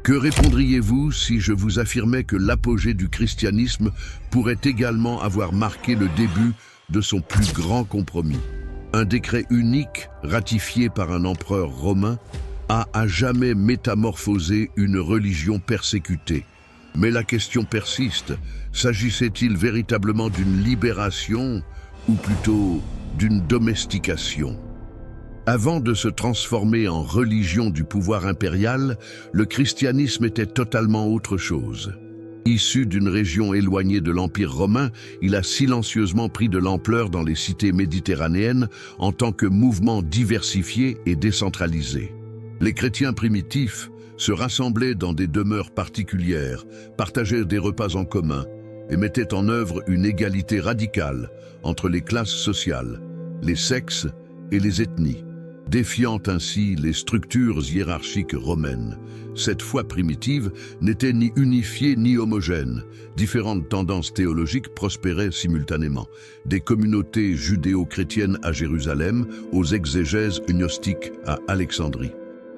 Que répondriez-vous si je vous affirmais que l'apogée du christianisme pourrait également avoir marqué le début de son plus grand compromis? Un décret unique, ratifié par un empereur romain, a à jamais métamorphosé une religion persécutée. Mais la question persiste, s'agissait-il véritablement d'une libération ou plutôt d'une domestication? Avant de se transformer en religion du pouvoir impérial, le christianisme était totalement autre chose. Issu d'une région éloignée de l'Empire romain, il a silencieusement pris de l'ampleur dans les cités méditerranéennes en tant que mouvement diversifié et décentralisé. Les chrétiens primitifs se rassemblaient dans des demeures particulières, partageaient des repas en commun et mettaient en œuvre une égalité radicale entre les classes sociales, les sexes et les ethnies, défiant ainsi les structures hiérarchiques romaines. Cette foi primitive n'était ni unifiée ni homogène. Différentes tendances théologiques prospéraient simultanément. Des communautés judéo-chrétiennes à Jérusalem, aux exégèses gnostiques à Alexandrie.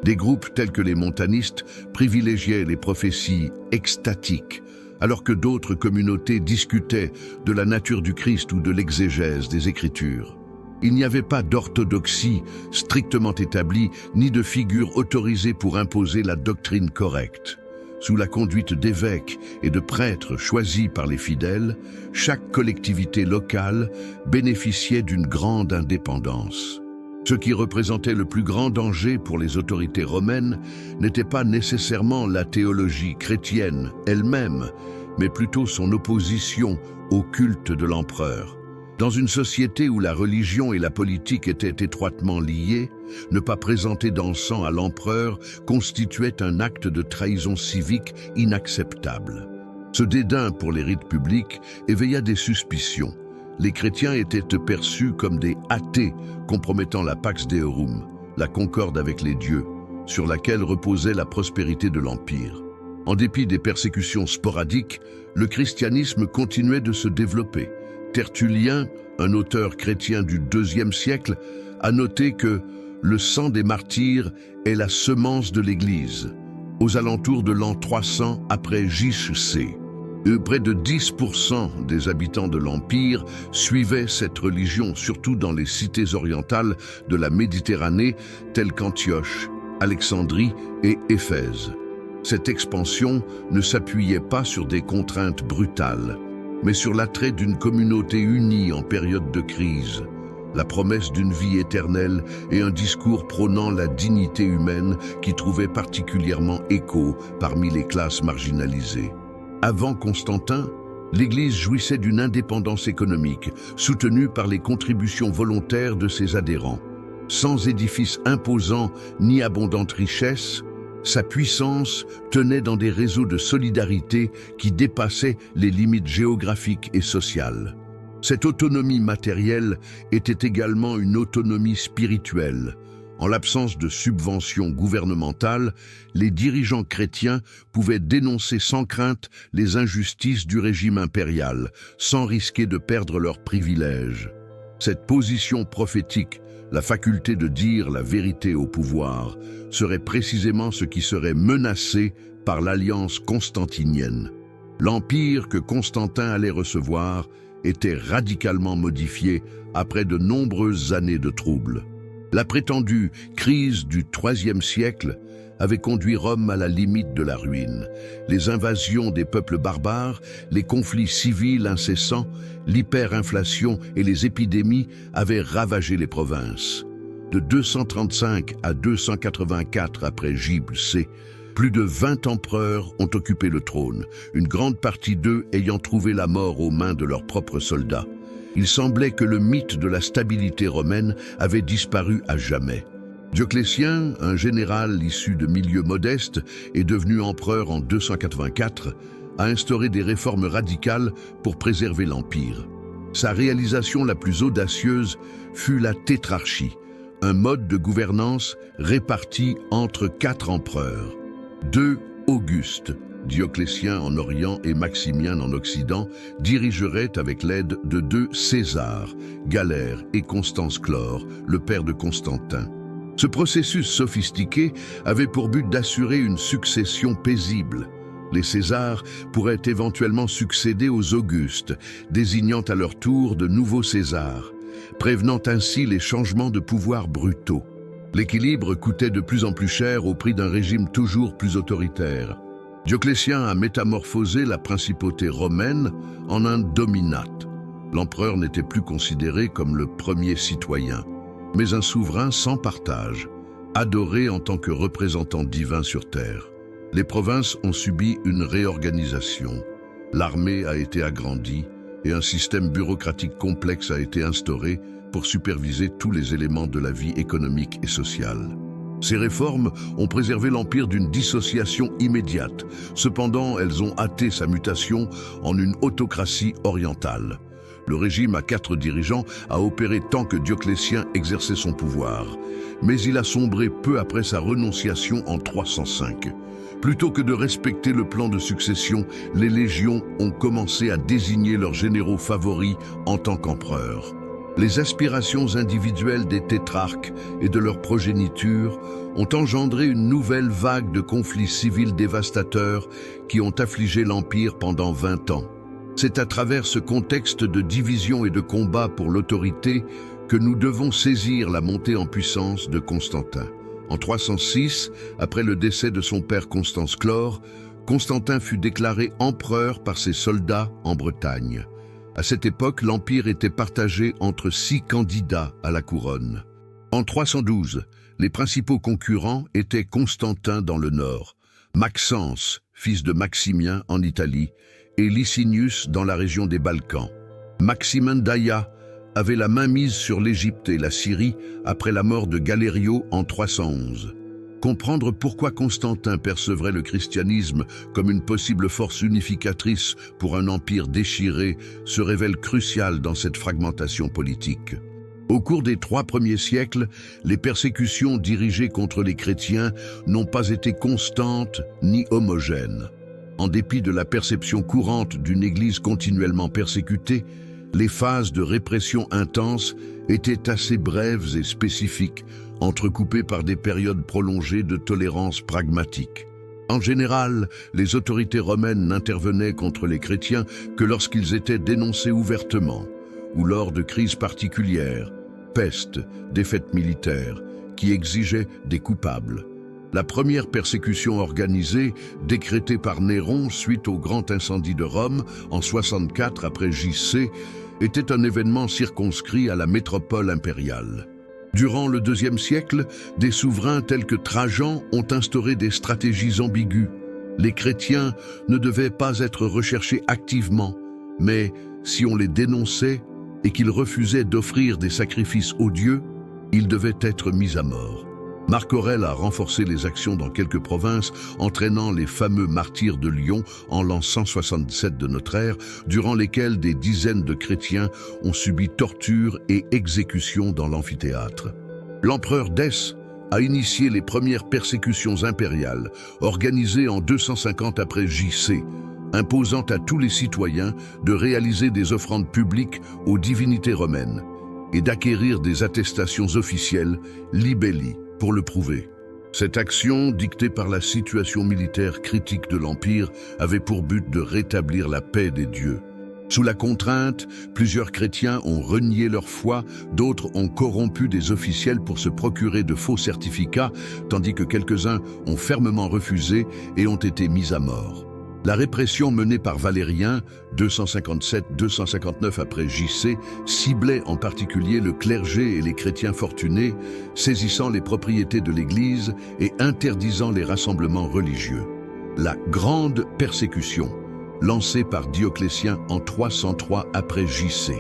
Des groupes tels que les montanistes privilégiaient les prophéties extatiques, alors que d'autres communautés discutaient de la nature du Christ ou de l'exégèse des Écritures. Il n'y avait pas d'orthodoxie strictement établie, ni de figure autorisée pour imposer la doctrine correcte. Sous la conduite d'évêques et de prêtres choisis par les fidèles, chaque collectivité locale bénéficiait d'une grande indépendance. Ce qui représentait le plus grand danger pour les autorités romaines n'était pas nécessairement la théologie chrétienne elle-même, mais plutôt son opposition au culte de l'empereur. Dans une société où la religion et la politique étaient étroitement liées, ne pas présenter d'encens à l'empereur constituait un acte de trahison civique inacceptable. Ce dédain pour les rites publics éveilla des suspicions. Les chrétiens étaient perçus comme des athées, compromettant la Pax Deorum, la concorde avec les dieux, sur laquelle reposait la prospérité de l'Empire. En dépit des persécutions sporadiques, le christianisme continuait de se développer. Tertullien, un auteur chrétien du IIe siècle, a noté que le sang des martyrs est la semence de l'Église. Aux alentours de l'an 300 après J.C., près de 10% des habitants de l'Empire suivaient cette religion, surtout dans les cités orientales de la Méditerranée, telles qu'Antioche, Alexandrie et Éphèse. Cette expansion ne s'appuyait pas sur des contraintes brutales, mais sur l'attrait d'une communauté unie en période de crise, la promesse d'une vie éternelle et un discours prônant la dignité humaine qui trouvait particulièrement écho parmi les classes marginalisées. Avant Constantin, l'Église jouissait d'une indépendance économique, soutenue par les contributions volontaires de ses adhérents. Sans édifice imposant ni abondante richesse, sa puissance tenait dans des réseaux de solidarité qui dépassaient les limites géographiques et sociales. Cette autonomie matérielle était également une autonomie spirituelle. En l'absence de subventions gouvernementales, les dirigeants chrétiens pouvaient dénoncer sans crainte les injustices du régime impérial, sans risquer de perdre leurs privilèges. Cette position prophétique, la faculté de dire la vérité au pouvoir, serait précisément ce qui serait menacé par l'alliance constantinienne. L'empire que Constantin allait recevoir était radicalement modifié après de nombreuses années de troubles. La prétendue crise du IIIe siècle avait conduit Rome à la limite de la ruine. Les invasions des peuples barbares, les conflits civils incessants, l'hyperinflation et les épidémies avaient ravagé les provinces. De 235 à 284 après J.C., plus de 20 empereurs ont occupé le trône, une grande partie d'eux ayant trouvé la mort aux mains de leurs propres soldats. Il semblait que le mythe de la stabilité romaine avait disparu à jamais. Dioclétien, un général issu de milieux modestes et devenu empereur en 284, a instauré des réformes radicales pour préserver l'Empire. Sa réalisation la plus audacieuse fut la tétrarchie, un mode de gouvernance réparti entre 4 empereurs. 2 Augustes, Dioclétien en Orient et Maximien en Occident, dirigeraient avec l'aide de 2 Césars, Galère et Constance Chlore, le père de Constantin. Ce processus sophistiqué avait pour but d'assurer une succession paisible. Les Césars pourraient éventuellement succéder aux Augustes, désignant à leur tour de nouveaux Césars, prévenant ainsi les changements de pouvoir brutaux. L'équilibre coûtait de plus en plus cher au prix d'un régime toujours plus autoritaire. Dioclétien a métamorphosé la principauté romaine en un dominat. L'empereur n'était plus considéré comme le premier citoyen, mais un souverain sans partage, adoré en tant que représentant divin sur terre. Les provinces ont subi une réorganisation. L'armée a été agrandie et un système bureaucratique complexe a été instauré pour superviser tous les éléments de la vie économique et sociale. Ces réformes ont préservé l'Empire d'une dissociation immédiate. Cependant, elles ont hâté sa mutation en une autocratie orientale. Le régime à 4 dirigeants a opéré tant que Dioclétien exerçait son pouvoir, mais il a sombré peu après sa renonciation en 305. Plutôt que de respecter le plan de succession, les légions ont commencé à désigner leurs généraux favoris en tant qu'empereurs. Les aspirations individuelles des tétrarques et de leur progéniture ont engendré une nouvelle vague de conflits civils dévastateurs qui ont affligé l'Empire pendant 20 ans. C'est à travers ce contexte de division et de combat pour l'autorité que nous devons saisir la montée en puissance de Constantin. En 306, après le décès de son père Constance Chlore, Constantin fut déclaré empereur par ses soldats en Bretagne. À cette époque, l'Empire était partagé entre 6 candidats à la couronne. En 312, les principaux concurrents étaient Constantin dans le nord, Maxence, fils de Maximien en Italie, et Licinius dans la région des Balkans. Maximin d'Aia avait la main mise sur l'Égypte et la Syrie après la mort de Galério en 311. Comprendre pourquoi Constantin percevrait le christianisme comme une possible force unificatrice pour un empire déchiré se révèle crucial dans cette fragmentation politique. Au cours des 3 premiers siècles, les persécutions dirigées contre les chrétiens n'ont pas été constantes ni homogènes. En dépit de la perception courante d'une Église continuellement persécutée, les phases de répression intense étaient assez brèves et spécifiques, entrecoupées par des périodes prolongées de tolérance pragmatique. En général, les autorités romaines n'intervenaient contre les chrétiens que lorsqu'ils étaient dénoncés ouvertement, ou lors de crises particulières, peste, défaites militaires, qui exigeaient des coupables. La première persécution organisée, décrétée par Néron suite au grand incendie de Rome en 64 après J.C., était un événement circonscrit à la métropole impériale. Durant le IIe siècle, des souverains tels que Trajan ont instauré des stratégies ambiguës. Les chrétiens ne devaient pas être recherchés activement, mais si on les dénonçait et qu'ils refusaient d'offrir des sacrifices aux dieux, ils devaient être mis à mort. Marc Aurèle a renforcé les actions dans quelques provinces, entraînant les fameux martyrs de Lyon en l'an 167 de notre ère, durant lesquels des dizaines de chrétiens ont subi torture et exécution dans l'amphithéâtre. L'empereur Dèce a initié les premières persécutions impériales, organisées en 250 après J.C., imposant à tous les citoyens de réaliser des offrandes publiques aux divinités romaines et d'acquérir des attestations officielles, libelli, pour le prouver. Cette action, dictée par la situation militaire critique de l'Empire, avait pour but de rétablir la paix des dieux. Sous la contrainte, plusieurs chrétiens ont renié leur foi, d'autres ont corrompu des officiels pour se procurer de faux certificats, tandis que quelques-uns ont fermement refusé et ont été mis à mort. La répression menée par Valérien, 257-259 après J.C., ciblait en particulier le clergé et les chrétiens fortunés, saisissant les propriétés de l'Église et interdisant les rassemblements religieux. La grande persécution, lancée par Dioclétien en 303 après J.C.,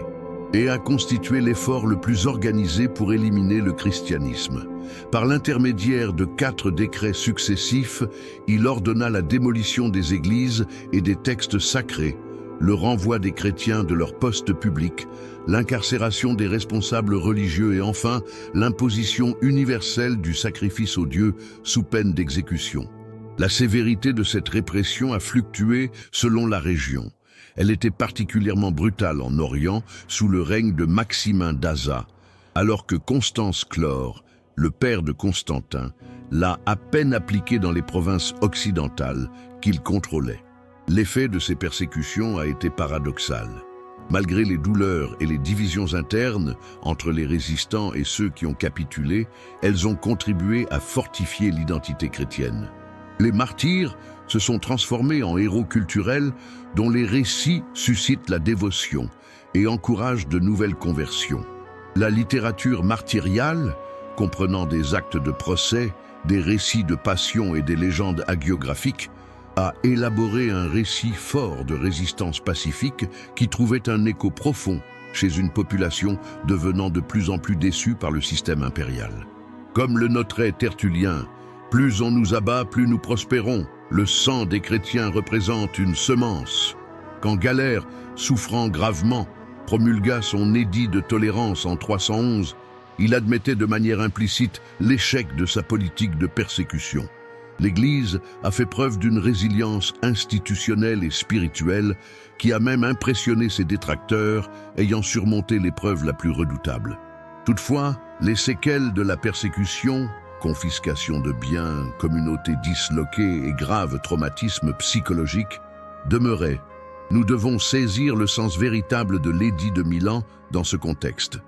et a constitué l'effort le plus organisé pour éliminer le christianisme. Par l'intermédiaire de 4 décrets successifs, il ordonna la démolition des églises et des textes sacrés, le renvoi des chrétiens de leurs postes publics, l'incarcération des responsables religieux et enfin l'imposition universelle du sacrifice aux dieux sous peine d'exécution. La sévérité de cette répression a fluctué selon la région. Elle était particulièrement brutale en Orient sous le règne de Maximin d'Aza, alors que Constance Chlore, le père de Constantin, l'a à peine appliqué dans les provinces occidentales qu'il contrôlait. L'effet de ces persécutions a été paradoxal. Malgré les douleurs et les divisions internes entre les résistants et ceux qui ont capitulé, elles ont contribué à fortifier l'identité chrétienne. Les martyrs se sont transformés en héros culturels dont les récits suscitent la dévotion et encouragent de nouvelles conversions. La littérature martyriale, comprenant des actes de procès, des récits de passion et des légendes hagiographiques, a élaboré un récit fort de résistance pacifique qui trouvait un écho profond chez une population devenant de plus en plus déçue par le système impérial. Comme le noterait Tertullien, « Plus on nous abat, plus nous prospérons. Le sang des chrétiens représente une semence. » Quand Galère, souffrant gravement, promulgua son édit de tolérance en 311, il admettait de manière implicite l'échec de sa politique de persécution. L'Église a fait preuve d'une résilience institutionnelle et spirituelle qui a même impressionné ses détracteurs, ayant surmonté l'épreuve la plus redoutable. Toutefois, les séquelles de la persécution, confiscation de biens, communautés disloquées et graves traumatismes psychologiques, demeuraient. Nous devons saisir le sens véritable de l'édit de Milan dans ce contexte.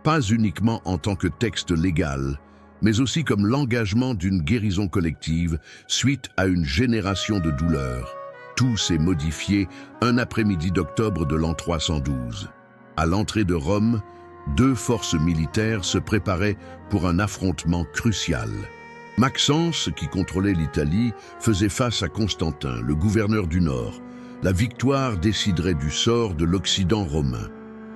Pas uniquement en tant que texte légal, mais aussi comme l'engagement d'une guérison collective suite à une génération de douleurs. Tout s'est modifié un après-midi d'octobre de l'an 312. À l'entrée de Rome, deux forces militaires se préparaient pour un affrontement crucial. Maxence, qui contrôlait l'Italie, faisait face à Constantin, le gouverneur du Nord. La victoire déciderait du sort de l'Occident romain.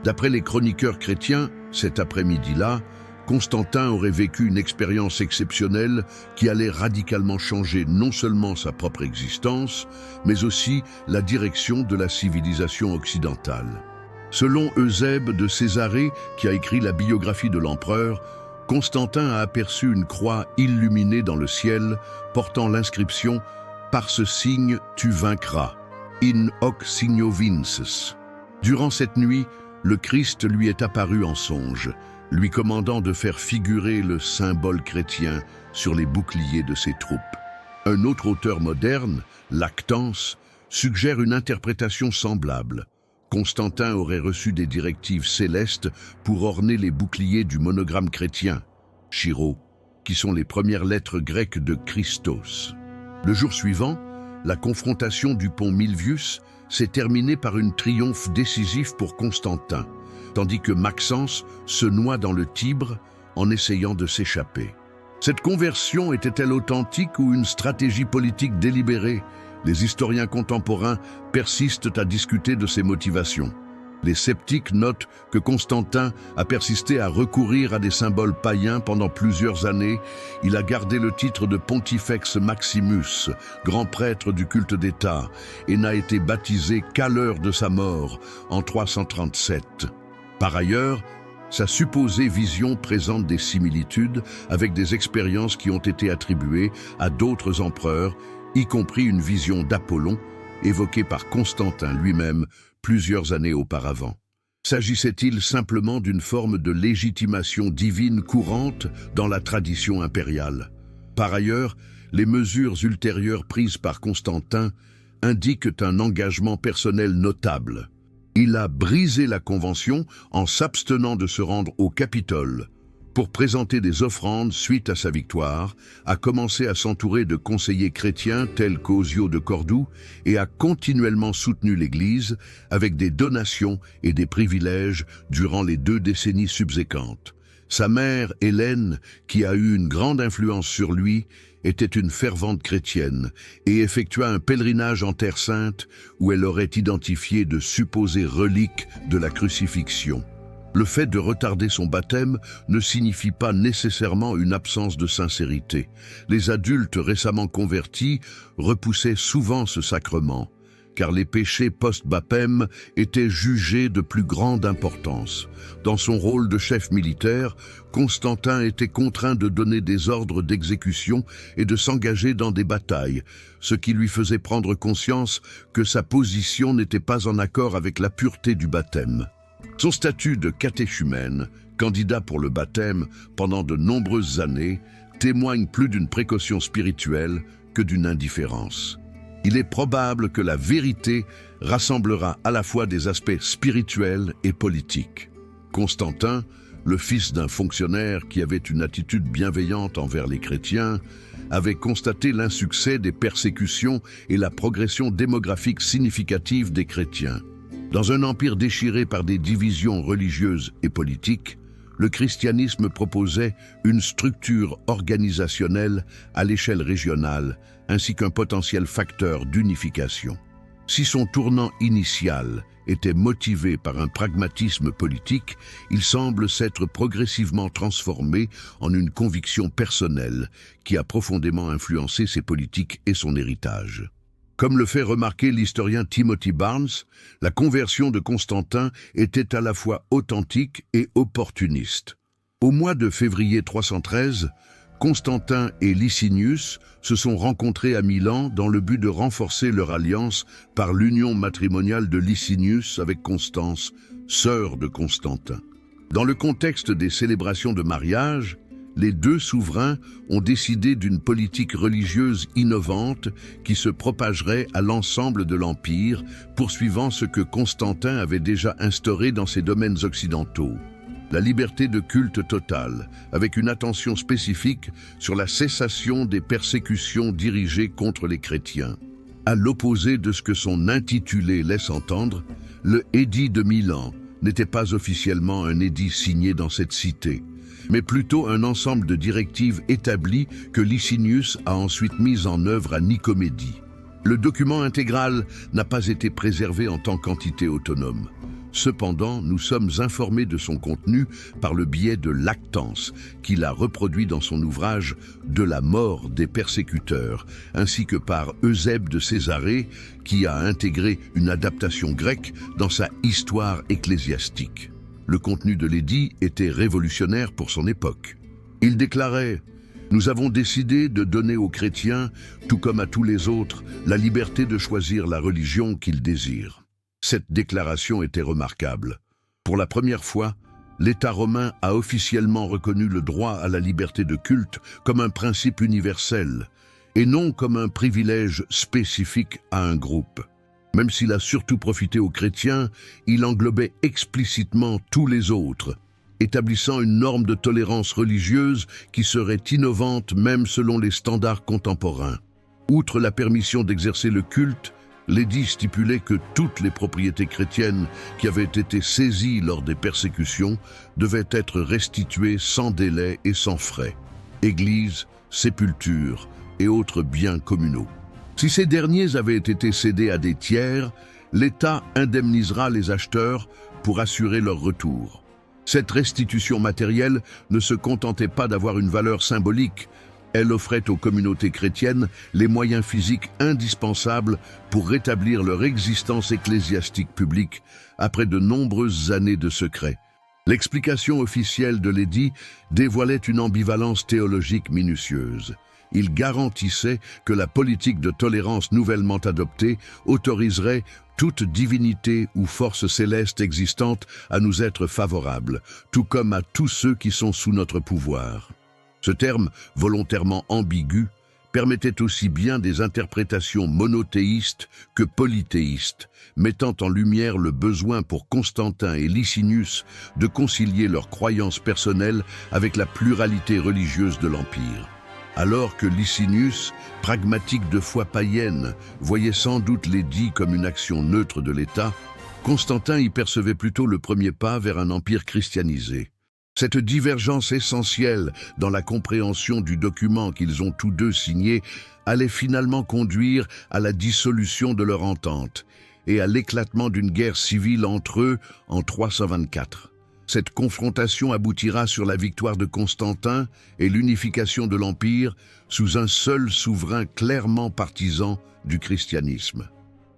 D'après les chroniqueurs chrétiens, cet après-midi-là, Constantin aurait vécu une expérience exceptionnelle qui allait radicalement changer non seulement sa propre existence, mais aussi la direction de la civilisation occidentale. Selon Eusèbe de Césarée, qui a écrit la biographie de l'empereur, Constantin a aperçu une croix illuminée dans le ciel, portant l'inscription « Par ce signe, tu vaincras » in hoc signo vinces. Durant cette nuit, le Christ lui est apparu en songe, lui commandant de faire figurer le symbole chrétien sur les boucliers de ses troupes. Un autre auteur moderne, Lactance, suggère une interprétation semblable. Constantin aurait reçu des directives célestes pour orner les boucliers du monogramme chrétien, Chi-Rho, qui sont les premières lettres grecques de Christos. Le jour suivant, la confrontation du pont Milvius s'est terminée par un triomphe décisif pour Constantin, tandis que Maxence se noie dans le Tibre en essayant de s'échapper. Cette conversion était-elle authentique ou une stratégie politique délibérée? Les historiens contemporains persistent à discuter de ses motivations. Les sceptiques notent que Constantin a persisté à recourir à des symboles païens pendant plusieurs années. Il a gardé le titre de Pontifex Maximus, grand prêtre du culte d'État, et n'a été baptisé qu'à l'heure de sa mort, en 337. Par ailleurs, sa supposée vision présente des similitudes avec des expériences qui ont été attribuées à d'autres empereurs, y compris une vision d'Apollon, évoquée par Constantin lui-même plusieurs années auparavant. S'agissait-il simplement d'une forme de légitimation divine courante dans la tradition impériale? Par ailleurs, les mesures ultérieures prises par Constantin indiquent un engagement personnel notable. Il a brisé la convention en s'abstenant de se rendre au Capitole pour présenter des offrandes suite à sa victoire, a commencé à s'entourer de conseillers chrétiens tels qu'Osio de Cordoue et a continuellement soutenu l'Église avec des donations et des privilèges durant les 2 décennies subséquentes. Sa mère, Hélène, qui a eu une grande influence sur lui, était une fervente chrétienne et effectua un pèlerinage en Terre Sainte où elle aurait identifié de supposées reliques de la crucifixion. Le fait de retarder son baptême ne signifie pas nécessairement une absence de sincérité. Les adultes récemment convertis repoussaient souvent ce sacrement, car les péchés post-baptême étaient jugés de plus grande importance. Dans son rôle de chef militaire, Constantin était contraint de donner des ordres d'exécution et de s'engager dans des batailles, ce qui lui faisait prendre conscience que sa position n'était pas en accord avec la pureté du baptême. Son statut de catéchumène, candidat pour le baptême pendant de nombreuses années, témoigne plus d'une précaution spirituelle que d'une indifférence. Il est probable que la vérité rassemblera à la fois des aspects spirituels et politiques. Constantin, le fils d'un fonctionnaire qui avait une attitude bienveillante envers les chrétiens, avait constaté l'insuccès des persécutions et la progression démographique significative des chrétiens. Dans un empire déchiré par des divisions religieuses et politiques, le christianisme proposait une structure organisationnelle à l'échelle régionale, ainsi qu'un potentiel facteur d'unification. Si son tournant initial était motivé par un pragmatisme politique, il semble s'être progressivement transformé en une conviction personnelle qui a profondément influencé ses politiques et son héritage. Comme le fait remarquer l'historien Timothy Barnes, la conversion de Constantin était à la fois authentique et opportuniste. Au mois de février 313, Constantin et Licinius se sont rencontrés à Milan dans le but de renforcer leur alliance par l'union matrimoniale de Licinius avec Constance, sœur de Constantin. Dans le contexte des célébrations de mariage, les deux souverains ont décidé d'une politique religieuse innovante qui se propagerait à l'ensemble de l'Empire, poursuivant ce que Constantin avait déjà instauré dans ses domaines occidentaux. La liberté de culte totale, avec une attention spécifique sur la cessation des persécutions dirigées contre les chrétiens. À l'opposé de ce que son intitulé laisse entendre, le édit de Milan n'était pas officiellement un édit signé dans cette cité, mais plutôt un ensemble de directives établies que Licinius a ensuite mises en œuvre à Nicomédie. Le document intégral n'a pas été préservé en tant qu'entité autonome. Cependant, nous sommes informés de son contenu par le biais de Lactance, qu'il a reproduit dans son ouvrage « De la mort des persécuteurs », ainsi que par Eusèbe de Césarée, qui a intégré une adaptation grecque dans sa Histoire ecclésiastique. Le contenu de l'édit était révolutionnaire pour son époque. Il déclarait « Nous avons décidé de donner aux chrétiens, tout comme à tous les autres, la liberté de choisir la religion qu'ils désirent. » Cette déclaration était remarquable. Pour la première fois, l'État romain a officiellement reconnu le droit à la liberté de culte comme un principe universel, et non comme un privilège spécifique à un groupe. Même s'il a surtout profité aux chrétiens, il englobait explicitement tous les autres, établissant une norme de tolérance religieuse qui serait innovante même selon les standards contemporains. Outre la permission d'exercer le culte, l'édit stipulait que toutes les propriétés chrétiennes qui avaient été saisies lors des persécutions devaient être restituées sans délai et sans frais. Églises, sépultures et autres biens communaux. Si ces derniers avaient été cédés à des tiers, l'État indemnisera les acheteurs pour assurer leur retour. Cette restitution matérielle ne se contentait pas d'avoir une valeur symbolique. Elle offrait aux communautés chrétiennes les moyens physiques indispensables pour rétablir leur existence ecclésiastique publique après de nombreuses années de secret. L'explication officielle de l'édit dévoilait une ambivalence théologique minutieuse. Il garantissait que la politique de tolérance nouvellement adoptée autoriserait toute divinité ou force céleste existante à nous être favorable, tout comme à tous ceux qui sont sous notre pouvoir. Ce terme, volontairement ambigu, permettait aussi bien des interprétations monothéistes que polythéistes, mettant en lumière le besoin pour Constantin et Licinius de concilier leurs croyances personnelles avec la pluralité religieuse de l'Empire. Alors que Licinius, pragmatique de foi païenne, voyait sans doute l'édit comme une action neutre de l'État, Constantin y percevait plutôt le premier pas vers un empire christianisé. Cette divergence essentielle dans la compréhension du document qu'ils ont tous deux signé allait finalement conduire à la dissolution de leur entente et à l'éclatement d'une guerre civile entre eux en 324. Cette confrontation aboutira sur la victoire de Constantin et l'unification de l'Empire sous un seul souverain clairement partisan du christianisme.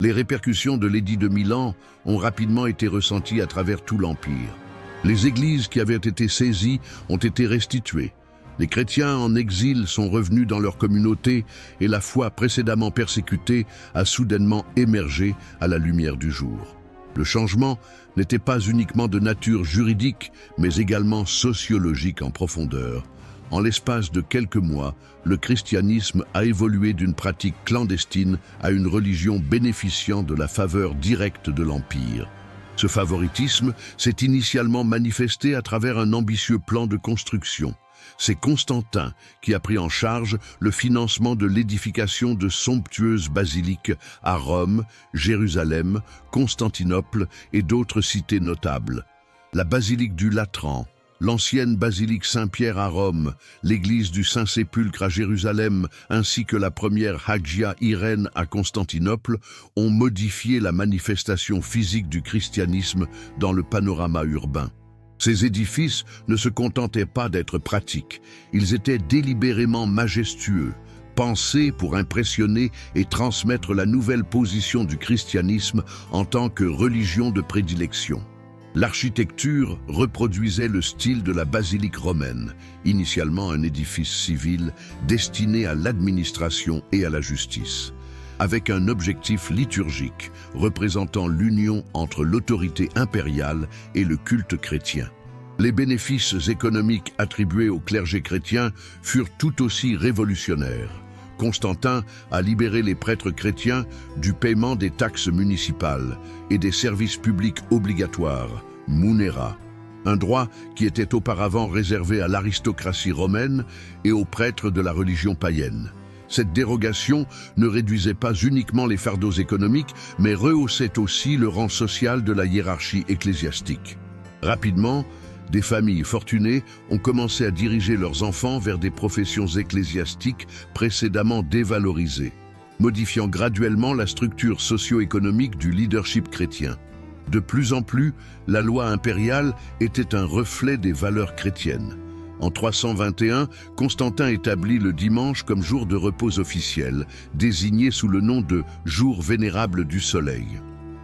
Les répercussions de l'édit de Milan ont rapidement été ressenties à travers tout l'Empire. Les églises qui avaient été saisies ont été restituées. Les chrétiens en exil sont revenus dans leur communauté et la foi précédemment persécutée a soudainement émergé à la lumière du jour. Le changement n'était pas uniquement de nature juridique, mais également sociologique en profondeur. En l'espace de quelques mois, le christianisme a évolué d'une pratique clandestine à une religion bénéficiant de la faveur directe de l'Empire. Ce favoritisme s'est initialement manifesté à travers un ambitieux plan de construction. C'est Constantin qui a pris en charge le financement de l'édification de somptueuses basiliques à Rome, Jérusalem, Constantinople et d'autres cités notables. La basilique du Latran, l'ancienne basilique Saint-Pierre à Rome, l'église du Saint-Sépulcre à Jérusalem ainsi que la première Hagia Irène à Constantinople ont modifié la manifestation physique du christianisme dans le panorama urbain. Ces édifices ne se contentaient pas d'être pratiques, ils étaient délibérément majestueux, pensés pour impressionner et transmettre la nouvelle position du christianisme en tant que religion de prédilection. L'architecture reproduisait le style de la basilique romaine, initialement un édifice civil destiné à l'administration et à la justice, avec un objectif liturgique représentant l'union entre l'autorité impériale et le culte chrétien. Les bénéfices économiques attribués au clergé chrétien furent tout aussi révolutionnaires. Constantin a libéré les prêtres chrétiens du paiement des taxes municipales et des services publics obligatoires, munera, un droit qui était auparavant réservé à l'aristocratie romaine et aux prêtres de la religion païenne. Cette dérogation ne réduisait pas uniquement les fardeaux économiques, mais rehaussait aussi le rang social de la hiérarchie ecclésiastique. Rapidement, des familles fortunées ont commencé à diriger leurs enfants vers des professions ecclésiastiques précédemment dévalorisées, modifiant graduellement la structure socio-économique du leadership chrétien. De plus en plus, la loi impériale était un reflet des valeurs chrétiennes. En 321, Constantin établit le dimanche comme jour de repos officiel, désigné sous le nom de « jour vénérable du soleil ».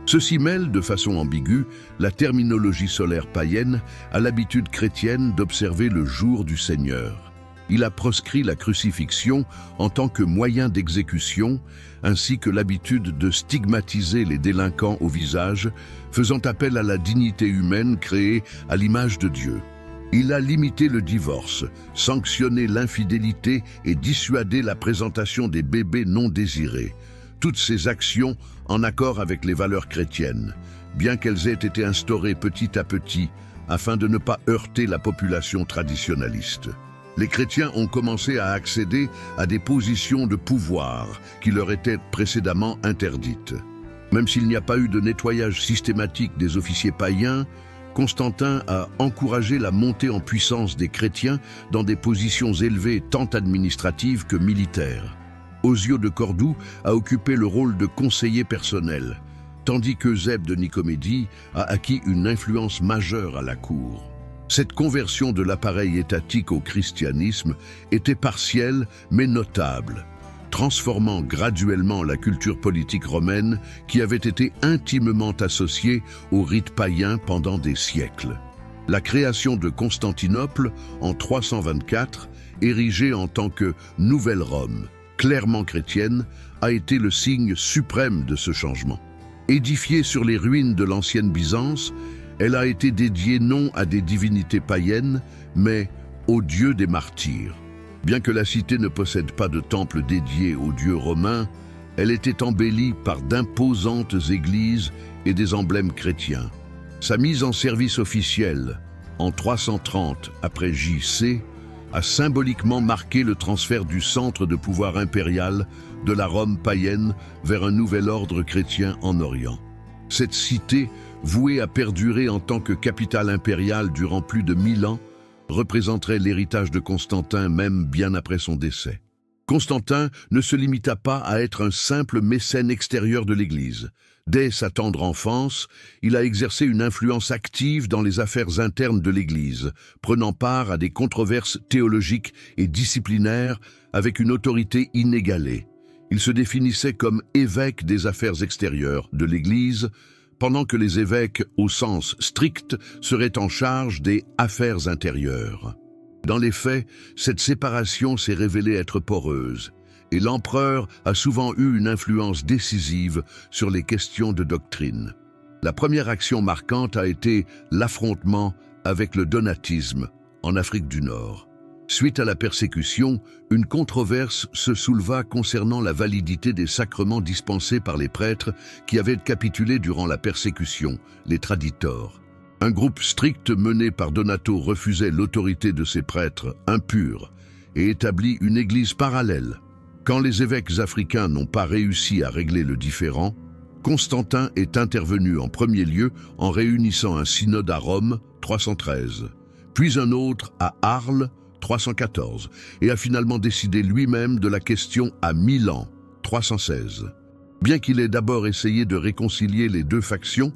Ceci mêle, de façon ambiguë, la terminologie solaire païenne à l'habitude chrétienne d'observer le jour du Seigneur. Il a proscrit la crucifixion en tant que moyen d'exécution, ainsi que l'habitude de stigmatiser les délinquants au visage, faisant appel à la dignité humaine créée à l'image de Dieu. Il a limité le divorce, sanctionné l'infidélité et dissuadé la présentation des bébés non désirés. Toutes ces actions en accord avec les valeurs chrétiennes, bien qu'elles aient été instaurées petit à petit afin de ne pas heurter la population traditionnaliste. Les chrétiens ont commencé à accéder à des positions de pouvoir qui leur étaient précédemment interdites. Même s'il n'y a pas eu de nettoyage systématique des officiers païens, Constantin a encouragé la montée en puissance des chrétiens dans des positions élevées tant administratives que militaires. Osio de Cordoue a occupé le rôle de conseiller personnel, tandis qu'Eusèbe de Nicomédie a acquis une influence majeure à la cour. Cette conversion de l'appareil étatique au christianisme était partielle mais notable, transformant graduellement la culture politique romaine qui avait été intimement associée aux rites païens pendant des siècles. La création de Constantinople en 324, érigée en tant que Nouvelle Rome, clairement chrétienne, a été le signe suprême de ce changement. Édifiée sur les ruines de l'ancienne Byzance, elle a été dédiée non à des divinités païennes, mais au dieu des martyrs. Bien que la cité ne possède pas de temple dédié aux dieux romains, elle était embellie par d'imposantes églises et des emblèmes chrétiens. Sa mise en service officiel, en 330 après J.C., a symboliquement marqué le transfert du centre de pouvoir impérial de la Rome païenne vers un nouvel ordre chrétien en Orient. Cette cité, vouée à perdurer en tant que capitale impériale durant plus de 1000 ans, représenterait l'héritage de Constantin même bien après son décès. Constantin ne se limita pas à être un simple mécène extérieur de l'Église. Dès sa tendre enfance, il a exercé une influence active dans les affaires internes de l'Église, prenant part à des controverses théologiques et disciplinaires avec une autorité inégalée. Il se définissait comme évêque des affaires extérieures de l'Église, pendant que les évêques, au sens strict, seraient en charge des affaires intérieures. Dans les faits, cette séparation s'est révélée être poreuse, et l'empereur a souvent eu une influence décisive sur les questions de doctrine. La première action marquante a été l'affrontement avec le donatisme en Afrique du Nord. Suite à la persécution, une controverse se souleva concernant la validité des sacrements dispensés par les prêtres qui avaient capitulé durant la persécution, les traditores. Un groupe strict mené par Donato refusait l'autorité de ces prêtres impurs et établit une église parallèle. Quand les évêques africains n'ont pas réussi à régler le différend, Constantin est intervenu en premier lieu en réunissant un synode à Rome, 313, puis un autre à Arles, 314, et a finalement décidé lui-même de la question à Milan, 316. Bien qu'il ait d'abord essayé de réconcilier les deux factions,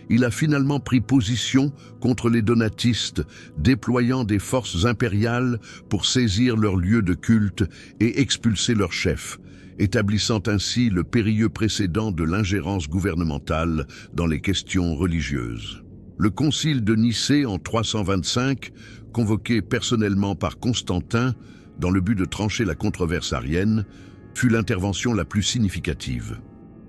il a finalement pris position contre les donatistes, déployant des forces impériales pour saisir leur lieu de culte et expulser leur chef, établissant ainsi le périlleux précédent de l'ingérence gouvernementale dans les questions religieuses. Le concile de Nicée en 325, convoqué personnellement par Constantin dans le but de trancher la controverse arienne, fut l'intervention la plus significative.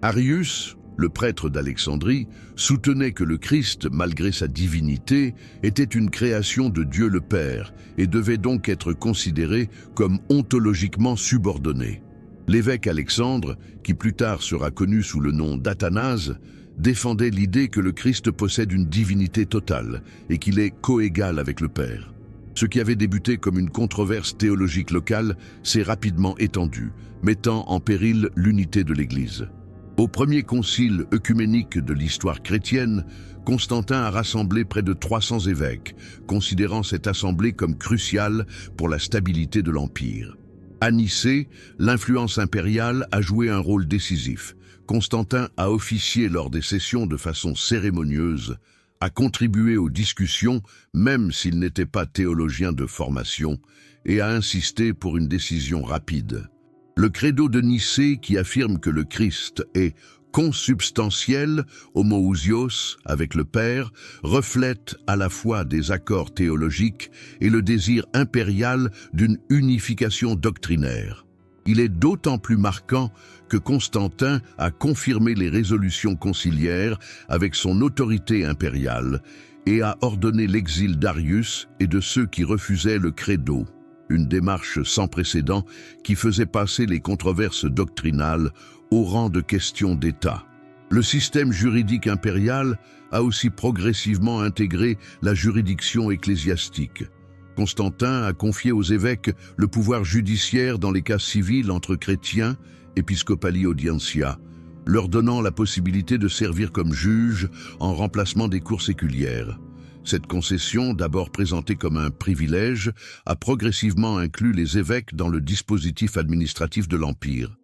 Arius, le prêtre d'Alexandrie, soutenait que le Christ, malgré sa divinité, était une création de Dieu le Père et devait donc être considéré comme ontologiquement subordonné. L'évêque Alexandre, qui plus tard sera connu sous le nom d'Athanase, défendait l'idée que le Christ possède une divinité totale et qu'il est coégal avec le Père. Ce qui avait débuté comme une controverse théologique locale s'est rapidement étendu, mettant en péril l'unité de l'Église. Au premier concile œcuménique de l'histoire chrétienne, Constantin a rassemblé près de 300 évêques, considérant cette assemblée comme cruciale pour la stabilité de l'Empire. À Nicée, l'influence impériale a joué un rôle décisif. Constantin a officié lors des sessions de façon cérémonieuse, a contribué aux discussions, même s'il n'était pas théologien de formation, et a insisté pour une décision rapide. Le credo de Nicée, qui affirme que le Christ est consubstantiel, homoousios, avec le Père, reflète à la fois des accords théologiques et le désir impérial d'une unification doctrinaire. Il est d'autant plus marquant que Constantin a confirmé les résolutions conciliaires avec son autorité impériale et a ordonné l'exil d'Arius et de ceux qui refusaient le credo, une démarche sans précédent qui faisait passer les controverses doctrinales au rang de questions d'État. Le système juridique impérial a aussi progressivement intégré la juridiction ecclésiastique. Constantin a confié aux évêques le pouvoir judiciaire dans les cas civils entre chrétiens, Episcopali Audientia, leur donnant la possibilité de servir comme juges en remplacement des cours séculières. Cette concession, d'abord présentée comme un privilège, a progressivement inclus les évêques dans le dispositif administratif de l'Empire.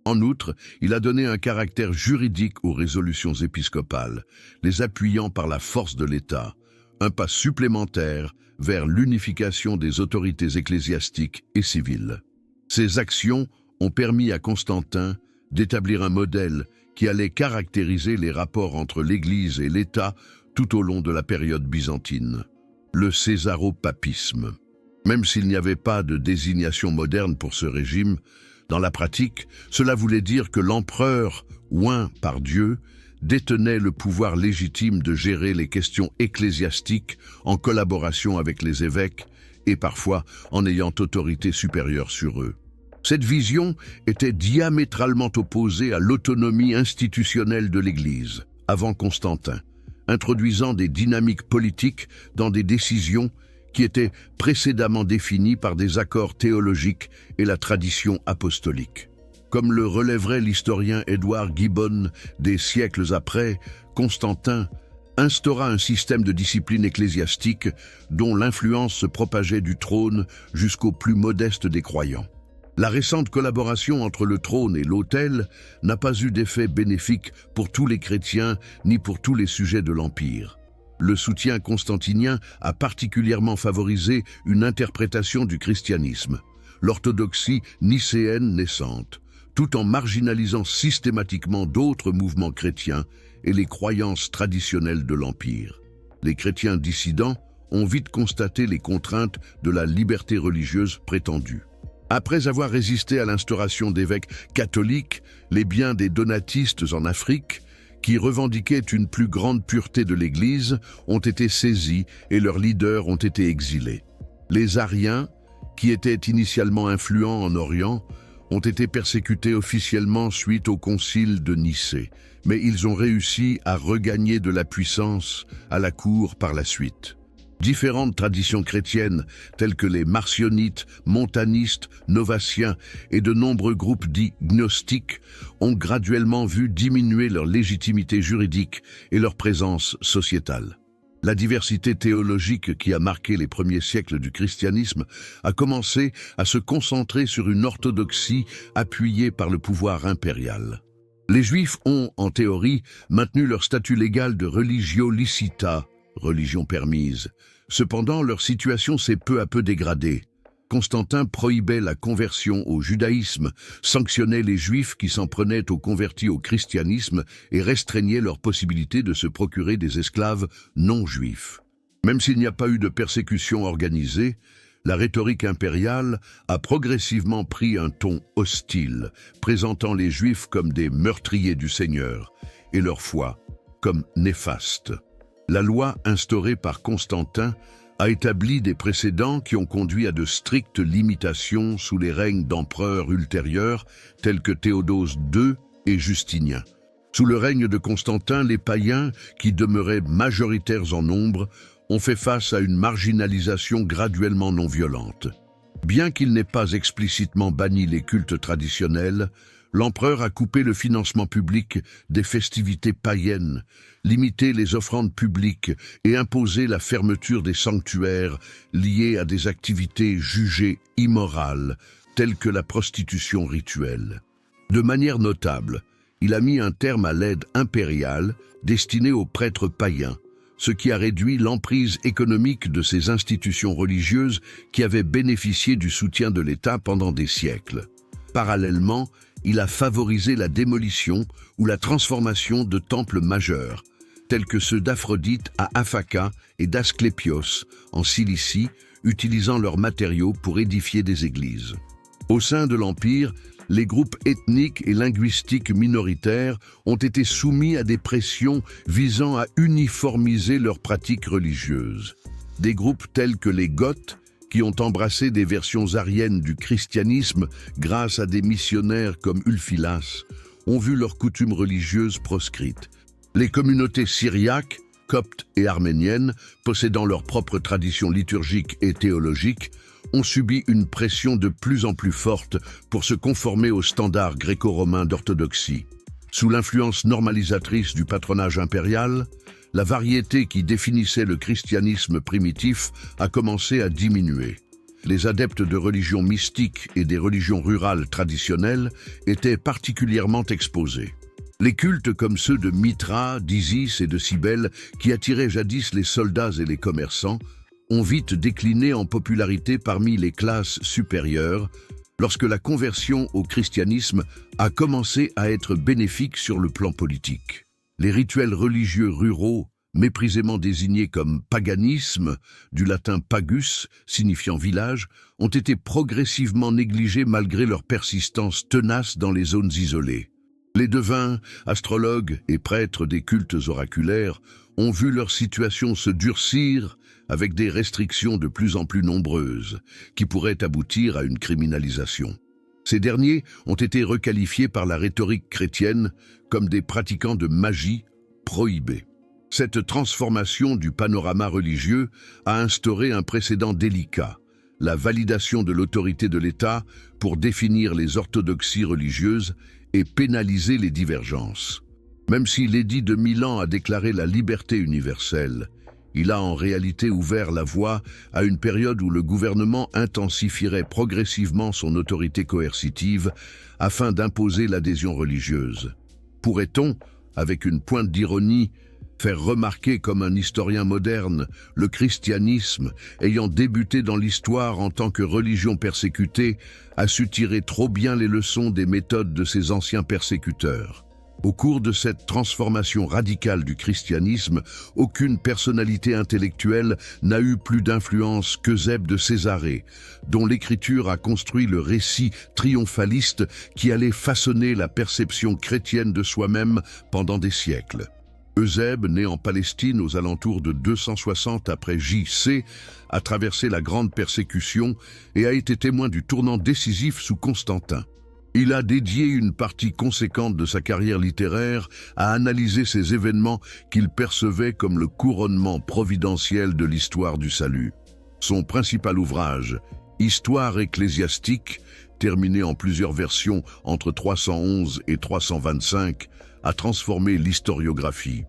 En outre, il a donné un caractère juridique aux résolutions épiscopales, les appuyant par la force de l'État, un pas supplémentaire vers l'unification des autorités ecclésiastiques et civiles. Ces actions ont permis à Constantin d'établir un modèle qui allait caractériser les rapports entre l'Église et l'État tout au long de la période byzantine, le césaropapisme. Même s'il n'y avait pas de désignation moderne pour ce régime, dans la pratique, cela voulait dire que l'empereur, oint par Dieu, détenait le pouvoir légitime de gérer les questions ecclésiastiques en collaboration avec les évêques et parfois en ayant autorité supérieure sur eux. Cette vision était diamétralement opposée à l'autonomie institutionnelle de l'Église, avant Constantin, introduisant des dynamiques politiques dans des décisions qui étaient précédemment définies par des accords théologiques et la tradition apostolique. Comme le relèverait l'historien Edward Gibbon des siècles après, Constantin instaura un système de discipline ecclésiastique dont l'influence se propageait du trône jusqu'aux plus modestes des croyants. La récente collaboration entre le trône et l'autel n'a pas eu d'effet bénéfique pour tous les chrétiens ni pour tous les sujets de l'Empire. Le soutien constantinien a particulièrement favorisé une interprétation du christianisme, l'orthodoxie nicéenne naissante, tout en marginalisant systématiquement d'autres mouvements chrétiens et les croyances traditionnelles de l'Empire. Les chrétiens dissidents ont vite constaté les contraintes de la liberté religieuse prétendue. Après avoir résisté à l'instauration d'évêques catholiques, les biens des donatistes en Afrique, qui revendiquaient une plus grande pureté de l'Église, ont été saisis et leurs leaders ont été exilés. Les Ariens, qui étaient initialement influents en Orient, ont été persécutés officiellement suite au concile de Nicée, mais ils ont réussi à regagner de la puissance à la cour par la suite. Différentes traditions chrétiennes, telles que les marcionites, montanistes, novatiens et de nombreux groupes dits gnostiques, ont graduellement vu diminuer leur légitimité juridique et leur présence sociétale. La diversité théologique qui a marqué les premiers siècles du christianisme a commencé à se concentrer sur une orthodoxie appuyée par le pouvoir impérial. Les Juifs ont, en théorie, maintenu leur statut légal de religio licita, religion permise. Cependant, leur situation s'est peu à peu dégradée. Constantin prohibait la conversion au judaïsme, sanctionnait les Juifs qui s'en prenaient aux convertis au christianisme et restreignait leur possibilité de se procurer des esclaves non-juifs. Même s'il n'y a pas eu de persécution organisée, la rhétorique impériale a progressivement pris un ton hostile, présentant les Juifs comme des meurtriers du Seigneur et leur foi comme néfaste. La loi instaurée par Constantin a établi des précédents qui ont conduit à de strictes limitations sous les règnes d'empereurs ultérieurs tels que Théodose II et Justinien. Sous le règne de Constantin, les païens, qui demeuraient majoritaires en nombre, ont fait face à une marginalisation graduellement non violente. Bien qu'il n'ait pas explicitement banni les cultes traditionnels, l'empereur a coupé le financement public des festivités païennes, limité les offrandes publiques et imposé la fermeture des sanctuaires liés à des activités jugées immorales, telles que la prostitution rituelle. De manière notable, il a mis un terme à l'aide impériale destinée aux prêtres païens, ce qui a réduit l'emprise économique de ces institutions religieuses qui avaient bénéficié du soutien de l'État pendant des siècles. Parallèlement, il a favorisé la démolition ou la transformation de temples majeurs, tels que ceux d'Aphrodite à Aphaca et d'Asclépios, en Cilicie, utilisant leurs matériaux pour édifier des églises. Au sein de l'Empire, les groupes ethniques et linguistiques minoritaires ont été soumis à des pressions visant à uniformiser leurs pratiques religieuses. Des groupes tels que les Goths, qui ont embrassé des versions ariennes du christianisme grâce à des missionnaires comme Ulfilas, ont vu leurs coutumes religieuses proscrites. Les communautés syriaques, coptes et arméniennes, possédant leurs propres traditions liturgiques et théologiques, ont subi une pression de plus en plus forte pour se conformer aux standards gréco-romains d'orthodoxie. Sous l'influence normalisatrice du patronage impérial, la variété qui définissait le christianisme primitif a commencé à diminuer. Les adeptes de religions mystiques et des religions rurales traditionnelles étaient particulièrement exposés. Les cultes comme ceux de Mithra, d'Isis et de Cybèle, qui attiraient jadis les soldats et les commerçants, ont vite décliné en popularité parmi les classes supérieures lorsque la conversion au christianisme a commencé à être bénéfique sur le plan politique. Les rituels religieux ruraux, méprisément désignés comme paganisme, du latin pagus, signifiant village, ont été progressivement négligés malgré leur persistance tenace dans les zones isolées. Les devins, astrologues et prêtres des cultes oraculaires ont vu leur situation se durcir avec des restrictions de plus en plus nombreuses, qui pourraient aboutir à une criminalisation. Ces derniers ont été requalifiés par la rhétorique chrétienne comme des pratiquants de magie prohibés. Cette transformation du panorama religieux a instauré un précédent délicat, la validation de l'autorité de l'État pour définir les orthodoxies religieuses et pénaliser les divergences. Même si l'édit de Milan a déclaré la liberté universelle, il a en réalité ouvert la voie à une période où le gouvernement intensifierait progressivement son autorité coercitive afin d'imposer l'adhésion religieuse. Pourrait-on, avec une pointe d'ironie, faire remarquer comme un historien moderne le christianisme, ayant débuté dans l'histoire en tant que religion persécutée, a su tirer trop bien les leçons des méthodes de ses anciens persécuteurs. Au cours de cette transformation radicale du christianisme, aucune personnalité intellectuelle n'a eu plus d'influence qu'Eusèbe de Césarée, dont l'écriture a construit le récit triomphaliste qui allait façonner la perception chrétienne de soi-même pendant des siècles. Eusèbe, né en Palestine aux alentours de 260 après J.C., a traversé la grande persécution et a été témoin du tournant décisif sous Constantin. Il a dédié une partie conséquente de sa carrière littéraire à analyser ces événements qu'il percevait comme le couronnement providentiel de l'histoire du salut. Son principal ouvrage, Histoire ecclésiastique, terminé en plusieurs versions entre 311 et 325, a transformé l'historiographie.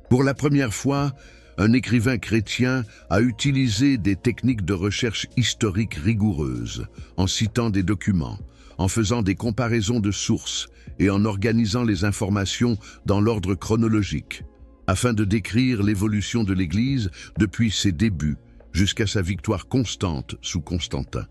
Pour la première fois, un écrivain chrétien a utilisé des techniques de recherche historique rigoureuses, en citant des documents, en faisant des comparaisons de sources et en organisant les informations dans l'ordre chronologique, afin de décrire l'évolution de l'Église depuis ses débuts jusqu'à sa victoire constante sous Constantin.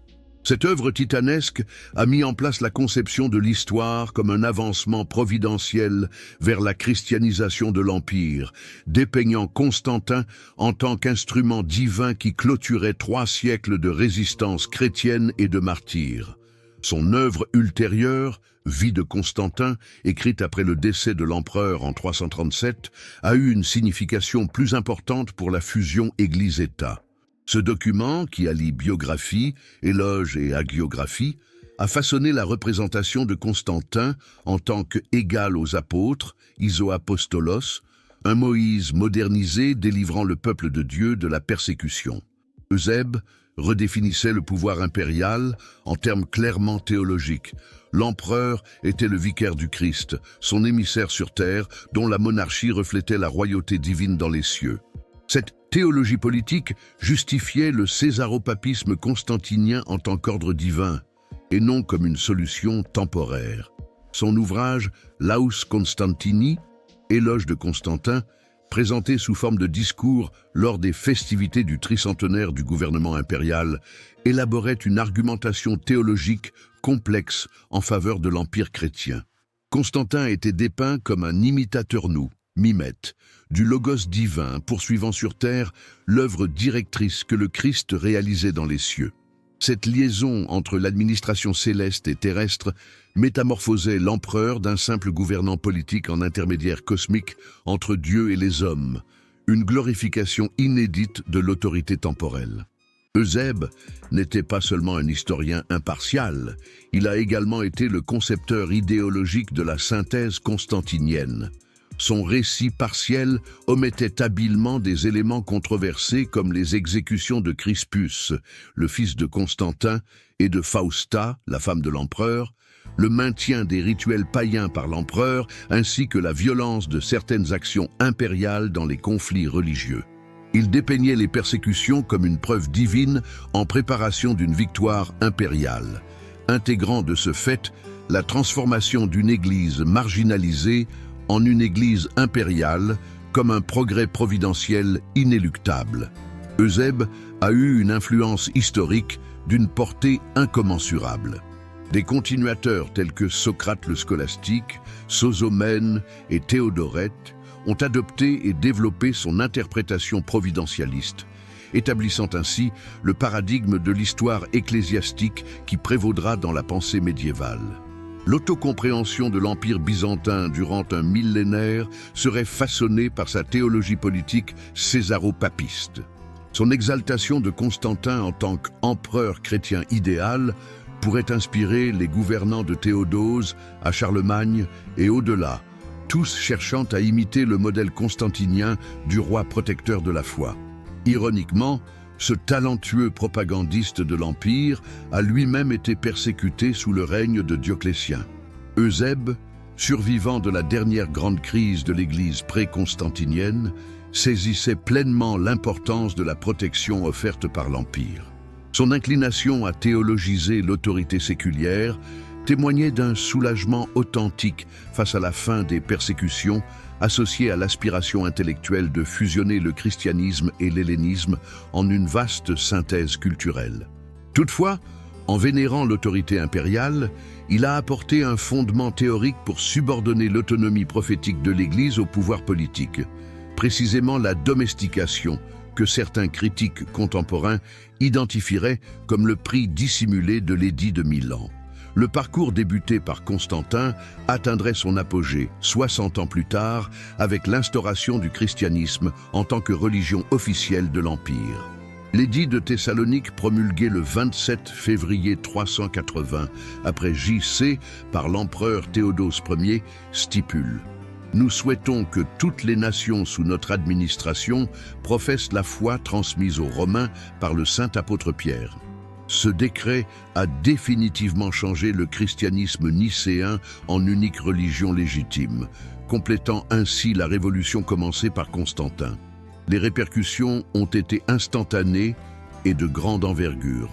Cette œuvre titanesque a mis en place la conception de l'histoire comme un avancement providentiel vers la christianisation de l'Empire, dépeignant Constantin en tant qu'instrument divin qui clôturait 3 siècles de résistance chrétienne et de martyrs. Son œuvre ultérieure, Vie de Constantin, écrite après le décès de l'empereur en 337, a eu une signification plus importante pour la fusion Église-État. Ce document, qui allie biographie, éloge et hagiographie, a façonné la représentation de Constantin en tant qu'égal aux apôtres, isoapostolos, un Moïse modernisé délivrant le peuple de Dieu de la persécution. Eusèbe redéfinissait le pouvoir impérial en termes clairement théologiques. L'empereur était le vicaire du Christ, son émissaire sur terre, dont la monarchie reflétait la royauté divine dans les cieux. Cette théologie politique justifiait le césaropapisme constantinien en tant qu'ordre divin, et non comme une solution temporaire. Son ouvrage « Laus Constantini », Éloge de Constantin, présenté sous forme de discours lors des festivités du tricentenaire du gouvernement impérial, élaborait une argumentation théologique complexe en faveur de l'Empire chrétien. Constantin était dépeint comme un imitateur mimète, du logos divin poursuivant sur terre l'œuvre directrice que le Christ réalisait dans les cieux. Cette liaison entre l'administration céleste et terrestre métamorphosait l'empereur d'un simple gouvernant politique en intermédiaire cosmique entre Dieu et les hommes, une glorification inédite de l'autorité temporelle. Eusèbe n'était pas seulement un historien impartial, il a également été le concepteur idéologique de la synthèse constantinienne. Son récit partiel omettait habilement des éléments controversés comme les exécutions de Crispus, le fils de Constantin, et de Fausta, la femme de l'empereur, le maintien des rituels païens par l'empereur, ainsi que la violence de certaines actions impériales dans les conflits religieux. Il dépeignait les persécutions comme une preuve divine en préparation d'une victoire impériale, intégrant de ce fait la transformation d'une église marginalisée en une église impériale comme un progrès providentiel inéluctable. Eusèbe a eu une influence historique d'une portée incommensurable. Des continuateurs tels que Socrate le scolastique, Sosomène et Théodorète ont adopté et développé son interprétation providentialiste, établissant ainsi le paradigme de l'histoire ecclésiastique qui prévaudra dans la pensée médiévale. L'autocompréhension de l'Empire byzantin durant un millénaire serait façonnée par sa théologie politique césaropapiste. Son exaltation de Constantin en tant qu'empereur chrétien idéal pourrait inspirer les gouvernants de Théodose à Charlemagne et au-delà, tous cherchant à imiter le modèle constantinien du roi protecteur de la foi. Ironiquement, ce talentueux propagandiste de l'Empire a lui-même été persécuté sous le règne de Dioclétien. Eusèbe, survivant de la dernière grande crise de l'Église pré-constantinienne, saisissait pleinement l'importance de la protection offerte par l'Empire. Son inclination à théologiser l'autorité séculière témoignait d'un soulagement authentique face à la fin des persécutions, associé à l'aspiration intellectuelle de fusionner le christianisme et l'hellénisme en une vaste synthèse culturelle. Toutefois, En vénérant l'autorité impériale, il a apporté un fondement théorique pour subordonner l'autonomie prophétique de l'Église au pouvoir politique, précisément la domestication que certains critiques contemporains identifieraient comme le prix dissimulé de l'édit de Milan. Le parcours débuté par Constantin atteindrait son apogée 60 ans plus tard avec l'instauration du christianisme en tant que religion officielle de l'Empire. L'édit de Thessalonique promulgué le 27 février 380 après J.C. par l'empereur Théodose Ier stipule: Nous souhaitons que toutes les nations sous notre administration professent la foi transmise aux Romains par le saint apôtre Pierre. Ce décret a définitivement changé le christianisme nicéen en unique religion légitime, complétant ainsi la révolution commencée par Constantin. Les répercussions ont été instantanées et de grande envergure.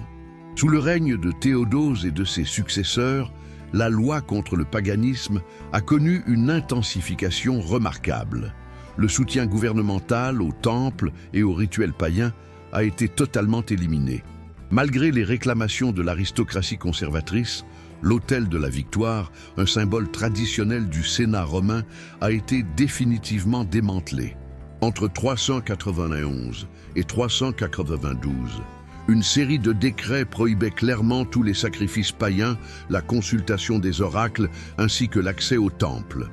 Sous le règne de Théodose et de ses successeurs, la loi contre le paganisme a connu une intensification remarquable. Le soutien gouvernemental aux temples et aux rituels païens a été totalement éliminé. Malgré les réclamations de l'aristocratie conservatrice, l'autel de la victoire, un symbole traditionnel du Sénat romain, a été définitivement démantelé. Entre 391 et 392, une série de décrets prohibait clairement tous les sacrifices païens, la consultation des oracles ainsi que l'accès au temple.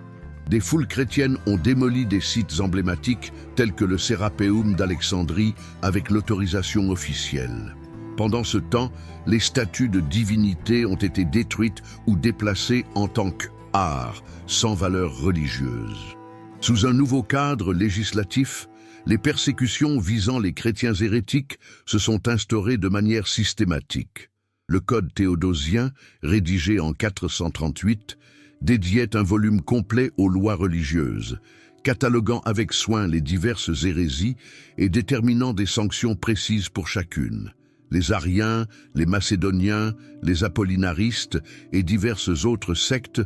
Des foules chrétiennes ont démoli des sites emblématiques tels que le Sérapéum d'Alexandrie avec l'autorisation officielle. Pendant ce temps, les statues de divinités ont été détruites ou déplacées en tant qu'art, sans valeur religieuse. Sous un nouveau cadre législatif, les persécutions visant les chrétiens hérétiques se sont instaurées de manière systématique. Le Code théodosien, rédigé en 438, dédiait un volume complet aux lois religieuses, cataloguant avec soin les diverses hérésies et déterminant des sanctions précises pour chacune. Les Ariens, les Macédoniens, les Apollinaristes et diverses autres sectes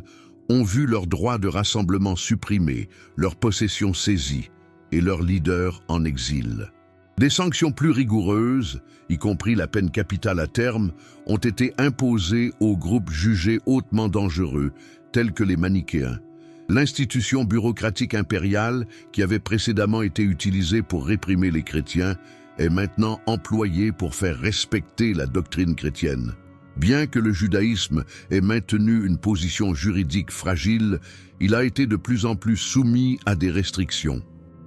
ont vu leurs droits de rassemblement supprimés, leurs possessions saisies et leurs leaders en exil. Des sanctions plus rigoureuses, y compris la peine capitale à terme, ont été imposées aux groupes jugés hautement dangereux, tels que les manichéens. L'institution bureaucratique impériale, qui avait précédemment été utilisée pour réprimer les chrétiens, est maintenant employée pour faire respecter la doctrine chrétienne. Bien que le judaïsme ait maintenu une position juridique fragile, il a été de plus en plus soumis à des restrictions.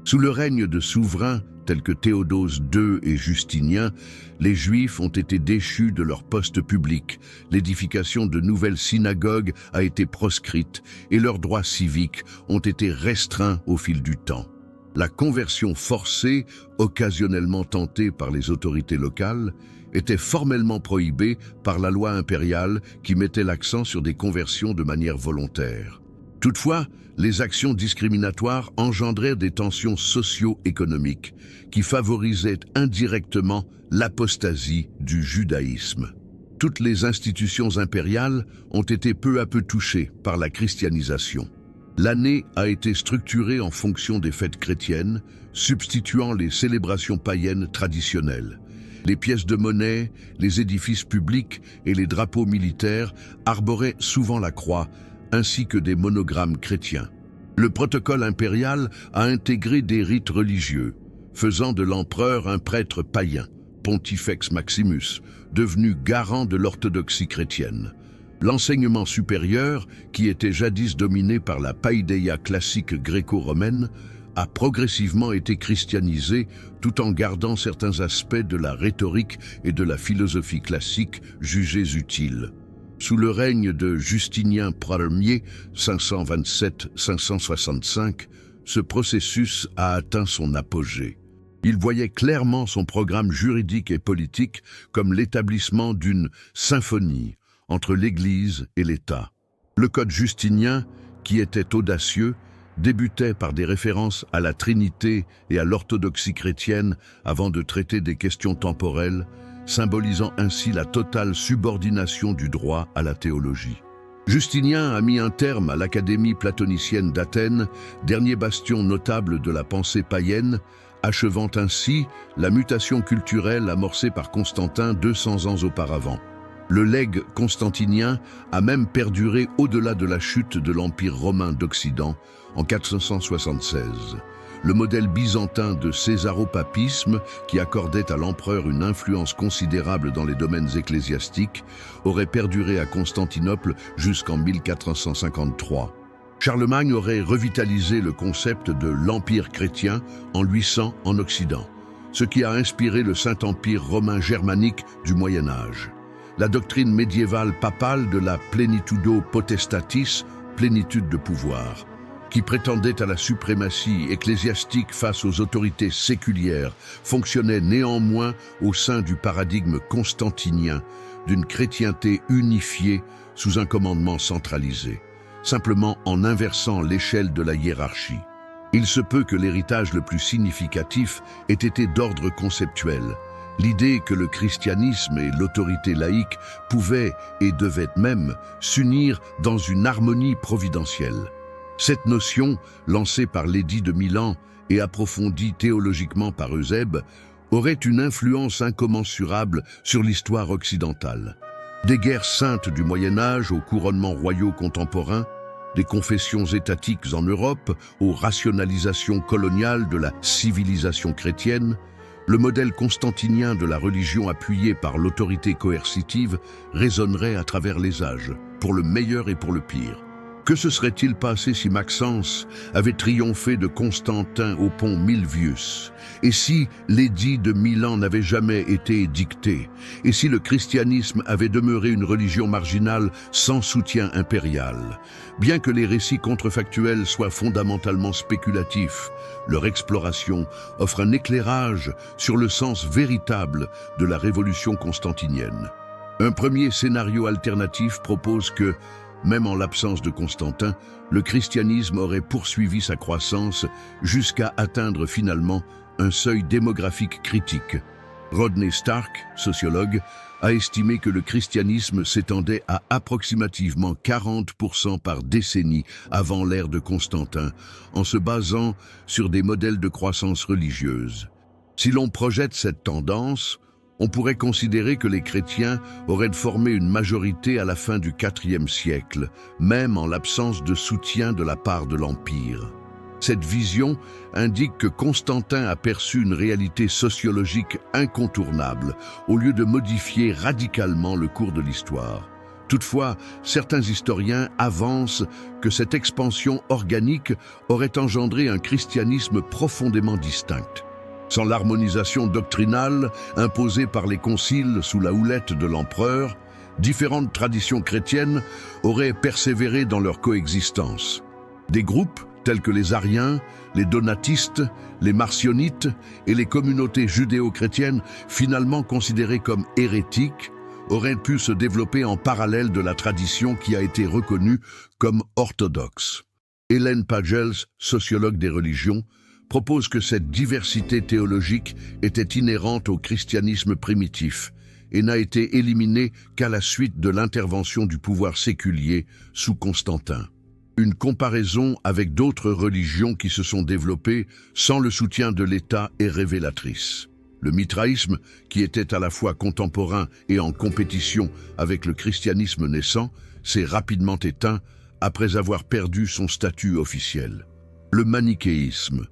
Sous le règne de souverains tels que Théodose II et Justinien, les Juifs ont été déchus de leurs postes publics, l'édification de nouvelles synagogues a été proscrite et leurs droits civiques ont été restreints au fil du temps. La conversion forcée, occasionnellement tentée par les autorités locales, était formellement prohibée par la loi impériale qui mettait l'accent sur des conversions de manière volontaire. Toutefois, les actions discriminatoires engendraient des tensions socio-économiques qui favorisaient indirectement l'apostasie du judaïsme. Toutes les institutions impériales ont été peu à peu touchées par la christianisation. L'année a été structurée en fonction des fêtes chrétiennes, substituant les célébrations païennes traditionnelles. Les pièces de monnaie, les édifices publics et les drapeaux militaires arboraient souvent la croix, ainsi que des monogrammes chrétiens. Le protocole impérial a intégré des rites religieux, faisant de l'empereur un prêtre païen, Pontifex Maximus, devenu garant de l'orthodoxie chrétienne. L'enseignement supérieur, qui était jadis dominé par la païdéia classique gréco-romaine, a progressivement été christianisé tout en gardant certains aspects de la rhétorique et de la philosophie classique jugés utiles. Sous le règne de Justinien Ier, 527-565, ce processus a atteint son apogée. Il voyait clairement son programme juridique et politique comme l'établissement d'une symphonie entre l'Église et l'État. Le Code justinien, qui était audacieux, débutait par des références à la Trinité et à l'orthodoxie chrétienne avant de traiter des questions temporelles, symbolisant ainsi la totale subordination du droit à la théologie. Justinien a mis un terme à l'Académie platonicienne d'Athènes, dernier bastion notable de la pensée païenne, achevant ainsi la mutation culturelle amorcée par Constantin 200 ans auparavant. Le legs constantinien a même perduré au-delà de la chute de l'Empire romain d'Occident en 476. Le modèle byzantin de césaropapisme, qui accordait à l'empereur une influence considérable dans les domaines ecclésiastiques, aurait perduré à Constantinople jusqu'en 1453. Charlemagne aurait revitalisé le concept de l'Empire chrétien en 800 en Occident, ce qui a inspiré le Saint-Empire romain germanique du Moyen Âge. La doctrine médiévale papale de la plenitudo potestatis, plénitude de pouvoir, qui prétendait à la suprématie ecclésiastique face aux autorités séculières, fonctionnait néanmoins au sein du paradigme constantinien d'une chrétienté unifiée sous un commandement centralisé, simplement en inversant l'échelle de la hiérarchie. Il se peut que l'héritage le plus significatif ait été d'ordre conceptuel. L'idée que le christianisme et l'autorité laïque pouvaient et devaient même s'unir dans une harmonie providentielle. Cette notion, lancée par l'édit de Milan et approfondie théologiquement par Eusèbe, aurait une influence incommensurable sur l'histoire occidentale. Des guerres saintes du Moyen-Âge aux couronnements royaux contemporains, des confessions étatiques en Europe aux rationalisations coloniales de la civilisation chrétienne, le modèle constantinien de la religion appuyée par l'autorité coercitive résonnerait à travers les âges, pour le meilleur et pour le pire. Que se serait-il passé si Maxence avait triomphé de Constantin au pont Milvius? Et si l'édit de Milan n'avait jamais été édicté? Et si le christianisme avait demeuré une religion marginale sans soutien impérial? Bien que les récits contrefactuels soient fondamentalement spéculatifs, leur exploration offre un éclairage sur le sens véritable de la révolution constantinienne. Un premier scénario alternatif propose que, même en l'absence de Constantin, le christianisme aurait poursuivi sa croissance jusqu'à atteindre finalement un seuil démographique critique. Rodney Stark, sociologue, a estimé que le christianisme s'étendait à approximativement 40% par décennie avant l'ère de Constantin, en se basant sur des modèles de croissance religieuse. Si l'on projette cette tendance, on pourrait considérer que les chrétiens auraient formé une majorité à la fin du IVe siècle, même en l'absence de soutien de la part de l'Empire. Cette vision indique que Constantin a perçu une réalité sociologique incontournable, au lieu de modifier radicalement le cours de l'histoire. Toutefois, certains historiens avancent que cette expansion organique aurait engendré un christianisme profondément distinct. Sans l'harmonisation doctrinale imposée par les conciles sous la houlette de l'empereur, différentes traditions chrétiennes auraient persévéré dans leur coexistence. Des groupes tels que les Ariens, les Donatistes, les Marcionites et les communautés judéo-chrétiennes, finalement considérées comme hérétiques, auraient pu se développer en parallèle de la tradition qui a été reconnue comme orthodoxe. Hélène Pagels, sociologue des religions, propose que cette diversité théologique était inhérente au christianisme primitif et n'a été éliminée qu'à la suite de l'intervention du pouvoir séculier sous Constantin. Une comparaison avec d'autres religions qui se sont développées sans le soutien de l'État est révélatrice. Le mitraïsme, qui était à la fois contemporain et en compétition avec le christianisme naissant, s'est rapidement éteint après avoir perdu son statut officiel. Le manichéisme,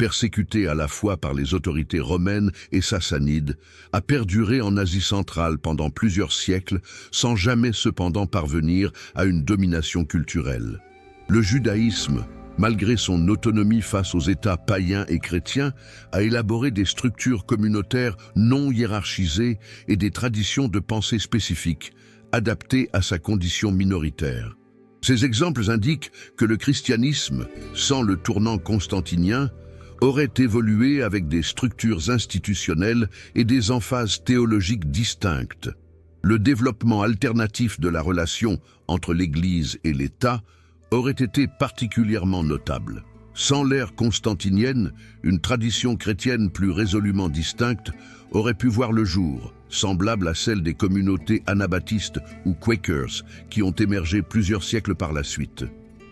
persécuté à la fois par les autorités romaines et sassanides, a perduré en Asie centrale pendant plusieurs siècles sans jamais cependant parvenir à une domination culturelle. Le judaïsme, malgré son autonomie face aux États païens et chrétiens, a élaboré des structures communautaires non hiérarchisées et des traditions de pensée spécifiques, adaptées à sa condition minoritaire. Ces exemples indiquent que le christianisme, sans le tournant constantinien, aurait évolué avec des structures institutionnelles et des emphases théologiques distinctes. Le développement alternatif de la relation entre l'Église et l'État aurait été particulièrement notable. Sans l'ère constantinienne, une tradition chrétienne plus résolument distincte aurait pu voir le jour, semblable à celle des communautés anabaptistes ou Quakers qui ont émergé plusieurs siècles par la suite.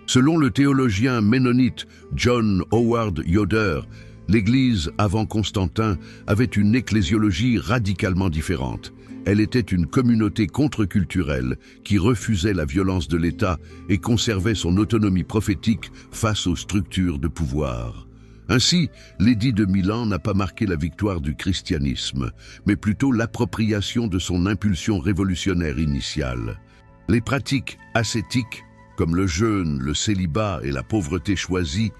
Selon le théologien ménonite John Howard Yoder, l'Église avant Constantin avait une ecclésiologie radicalement différente. Elle était une communauté contre-culturelle qui refusait la violence de l'État et conservait son autonomie prophétique face aux structures de pouvoir. Ainsi, l'édit de Milan n'a pas marqué la victoire du christianisme, mais plutôt l'appropriation de son impulsion révolutionnaire initiale. Les pratiques ascétiques, comme le jeûne, le célibat et la pauvreté choisie,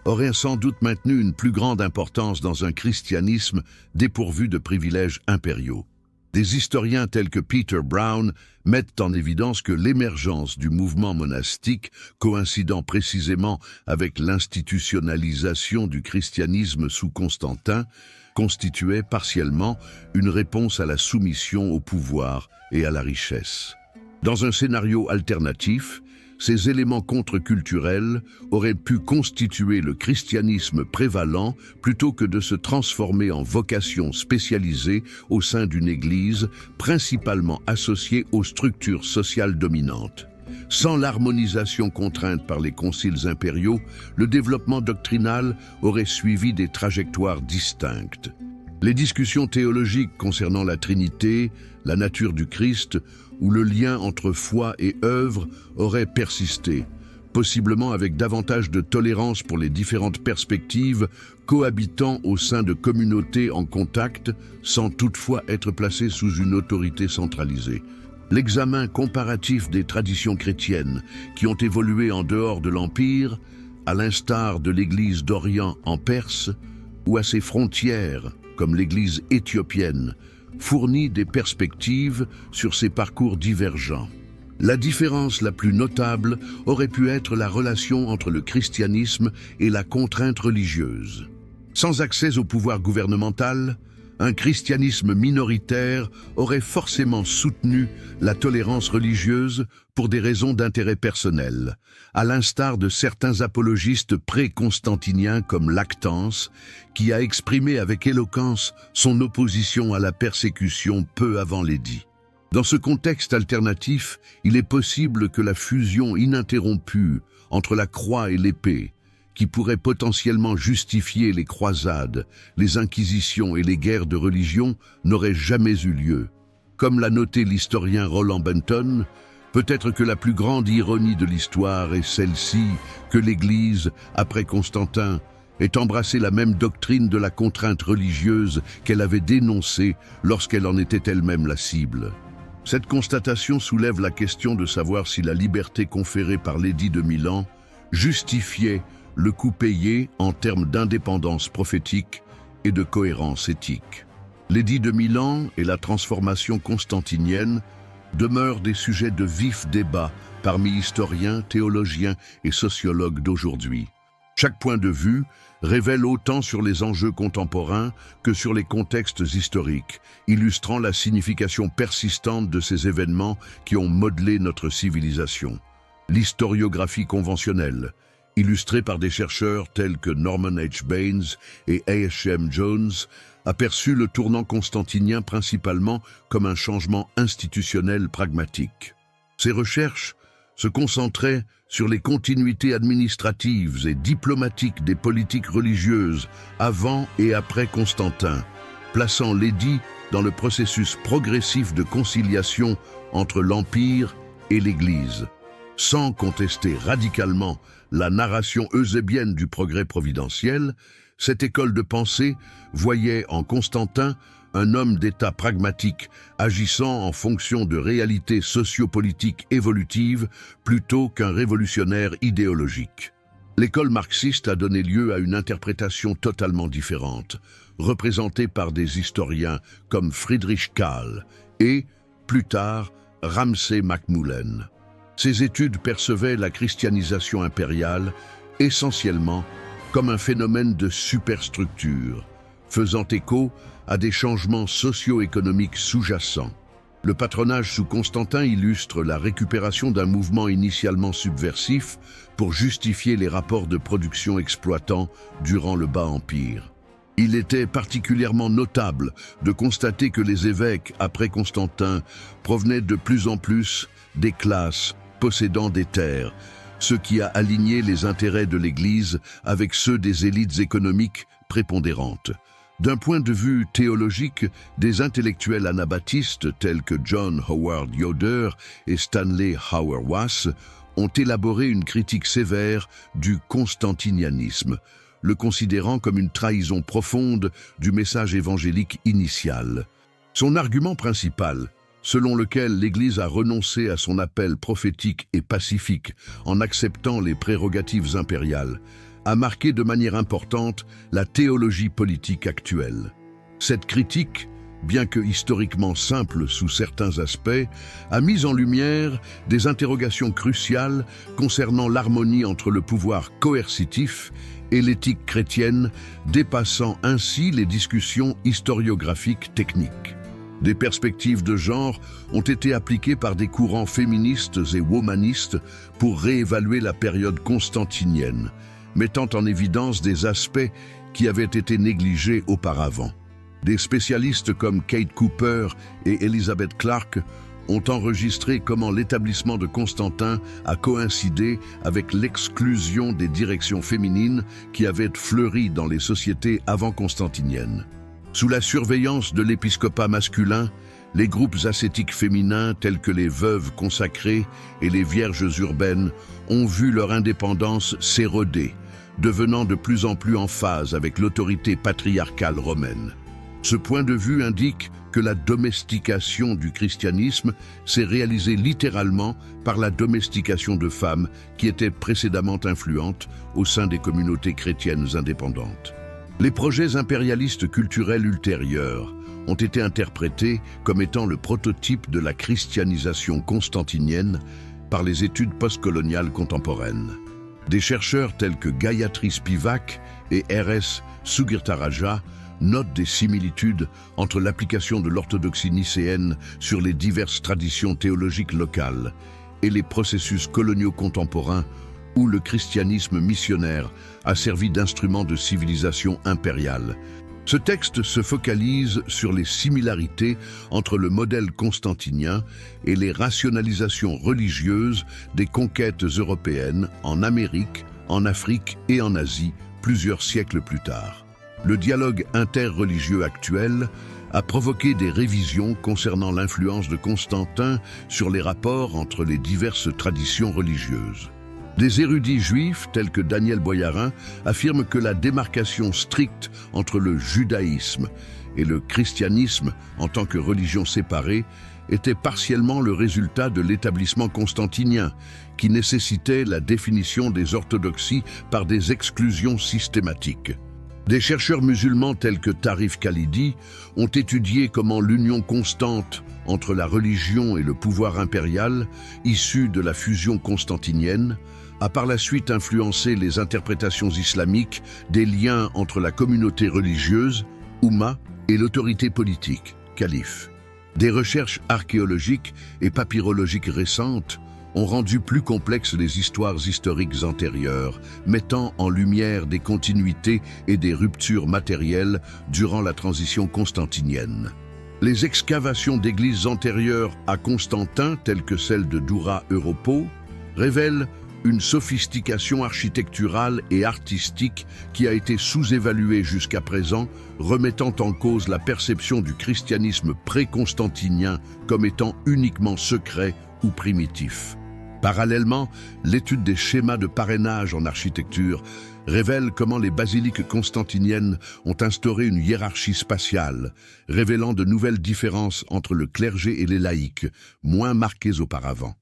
auraient sans doute maintenu une plus grande importance dans un christianisme dépourvu de privilèges impériaux. Des historiens tels que Peter Brown mettent en évidence que l'émergence du mouvement monastique, coïncidant précisément avec l'institutionnalisation du christianisme sous Constantin, constituait partiellement une réponse à la soumission au pouvoir et à la richesse. Dans un scénario alternatif, ces éléments contre-culturels auraient pu constituer le christianisme prévalent plutôt que de se transformer en vocation spécialisée au sein d'une église principalement associée aux structures sociales dominantes. Sans l'harmonisation contrainte par les conciles impériaux, le développement doctrinal aurait suivi des trajectoires distinctes. Les discussions théologiques concernant la Trinité, la nature du Christ ou le lien entre foi et œuvre auraient persisté, possiblement avec davantage de tolérance pour les différentes perspectives, cohabitant au sein de communautés en contact, sans toutefois être placées sous une autorité centralisée. L'examen comparatif des traditions chrétiennes qui ont évolué en dehors de l'Empire, à l'instar de l'Église d'Orient en Perse, ou à ses frontières, comme l'Église éthiopienne, fournit des perspectives sur ces parcours divergents. La différence la plus notable aurait pu être la relation entre le christianisme et la contrainte religieuse. Sans accès au pouvoir gouvernemental, un christianisme minoritaire aurait forcément soutenu la tolérance religieuse pour des raisons d'intérêt personnel, à l'instar de certains apologistes pré-constantiniens comme Lactance, qui a exprimé avec éloquence son opposition à la persécution peu avant l'édit. Dans ce contexte alternatif, il est possible que la fusion ininterrompue entre la croix et l'épée, qui pourrait potentiellement justifier les croisades, les inquisitions et les guerres de religion, n'aurait jamais eu lieu. Comme l'a noté l'historien Roland Benton, peut-être que la plus grande ironie de l'histoire est celle-ci, que l'Église, après Constantin, ait embrassé la même doctrine de la contrainte religieuse qu'elle avait dénoncée lorsqu'elle en était elle-même la cible. Cette constatation soulève la question de savoir si la liberté conférée par l'édit de Milan justifiait le coût payé en termes d'indépendance prophétique et de cohérence éthique. L'édit de Milan et la transformation constantinienne demeurent des sujets de vif débat parmi historiens, théologiens et sociologues d'aujourd'hui. Chaque point de vue révèle autant sur les enjeux contemporains que sur les contextes historiques, illustrant la signification persistante de ces événements qui ont modelé notre civilisation. L'historiographie conventionnelle, illustrée par des chercheurs tels que Norman H. Baines et A.H.M. Jones, a perçu le tournant constantinien principalement comme un changement institutionnel pragmatique. Ces recherches se concentraient sur les continuités administratives et diplomatiques des politiques religieuses avant et après Constantin, plaçant l'édit dans le processus progressif de conciliation entre l'Empire et l'Église. Sans contester radicalement la narration eusébienne du progrès providentiel, cette école de pensée voyait en Constantin un homme d'État pragmatique agissant en fonction de réalités sociopolitiques évolutives plutôt qu'un révolutionnaire idéologique. L'école marxiste a donné lieu à une interprétation totalement différente, représentée par des historiens comme Friedrich Kahl et, plus tard, Ramsay MacMullen. Ces études percevaient la christianisation impériale essentiellement comme un phénomène de superstructure, faisant écho à des changements socio-économiques sous-jacents. Le patronage sous Constantin illustre la récupération d'un mouvement initialement subversif pour justifier les rapports de production exploitants durant le Bas Empire. Il était particulièrement notable de constater que les évêques, après Constantin, provenaient de plus en plus des classes possédant des terres, ce qui a aligné les intérêts de l'Église avec ceux des élites économiques prépondérantes. D'un point de vue théologique, des intellectuels anabaptistes tels que John Howard Yoder et Stanley Hauerwas ont élaboré une critique sévère du constantinianisme, le considérant comme une trahison profonde du message évangélique initial. Son argument principal, selon lequel l'Église a renoncé à son appel prophétique et pacifique en acceptant les prérogatives impériales, a marqué de manière importante la théologie politique actuelle. Cette critique, bien que historiquement simple sous certains aspects, a mis en lumière des interrogations cruciales concernant l'harmonie entre le pouvoir coercitif et l'éthique chrétienne, dépassant ainsi les discussions historiographiques techniques. Des perspectives de genre ont été appliquées par des courants féministes et womanistes pour réévaluer la période constantinienne, mettant en évidence des aspects qui avaient été négligés auparavant. Des spécialistes comme Kate Cooper et Elizabeth Clarke ont enregistré comment l'établissement de Constantin a coïncidé avec l'exclusion des directions féminines qui avaient fleuri dans les sociétés avant-constantiniennes. Sous la surveillance de l'épiscopat masculin, les groupes ascétiques féminins tels que les veuves consacrées et les vierges urbaines ont vu leur indépendance s'éroder, devenant de plus en plus en phase avec l'autorité patriarcale romaine. Ce point de vue indique que la domestication du christianisme s'est réalisée littéralement par la domestication de femmes qui étaient précédemment influentes au sein des communautés chrétiennes indépendantes. Les projets impérialistes culturels ultérieurs ont été interprétés comme étant le prototype de la christianisation constantinienne par les études postcoloniales contemporaines. Des chercheurs tels que Gayatri Spivak et R.S. Sugirtaraja notent des similitudes entre l'application de l'orthodoxie nicéenne sur les diverses traditions théologiques locales et les processus coloniaux contemporains où le christianisme missionnaire a servi d'instrument de civilisation impériale. Ce texte se focalise sur les similarités entre le modèle constantinien et les rationalisations religieuses des conquêtes européennes en Amérique, en Afrique et en Asie plusieurs siècles plus tard. Le dialogue interreligieux actuel a provoqué des révisions concernant l'influence de Constantin sur les rapports entre les diverses traditions religieuses. Des érudits juifs, tels que Daniel Boyarin, affirment que la démarcation stricte entre le judaïsme et le christianisme en tant que religion séparée était partiellement le résultat de l'établissement constantinien, qui nécessitait la définition des orthodoxies par des exclusions systématiques. Des chercheurs musulmans tels que Tarif Khalidi ont étudié comment l'union constante entre la religion et le pouvoir impérial, issue de la fusion constantinienne, a par la suite influencé les interprétations islamiques des liens entre la communauté religieuse, Oumma, et l'autorité politique, calife. Des recherches archéologiques et papyrologiques récentes ont rendu plus complexes les histoires historiques antérieures, mettant en lumière des continuités et des ruptures matérielles durant la transition constantinienne. Les excavations d'églises antérieures à Constantin, telles que celle de Doura Europo, révèlent une sophistication architecturale et artistique qui a été sous-évaluée jusqu'à présent, remettant en cause la perception du christianisme pré-constantinien comme étant uniquement secret ou primitif. Parallèlement, l'étude des schémas de parrainage en architecture révèle comment les basiliques constantiniennes ont instauré une hiérarchie spatiale, révélant de nouvelles différences entre le clergé et les laïcs, moins marquées auparavant.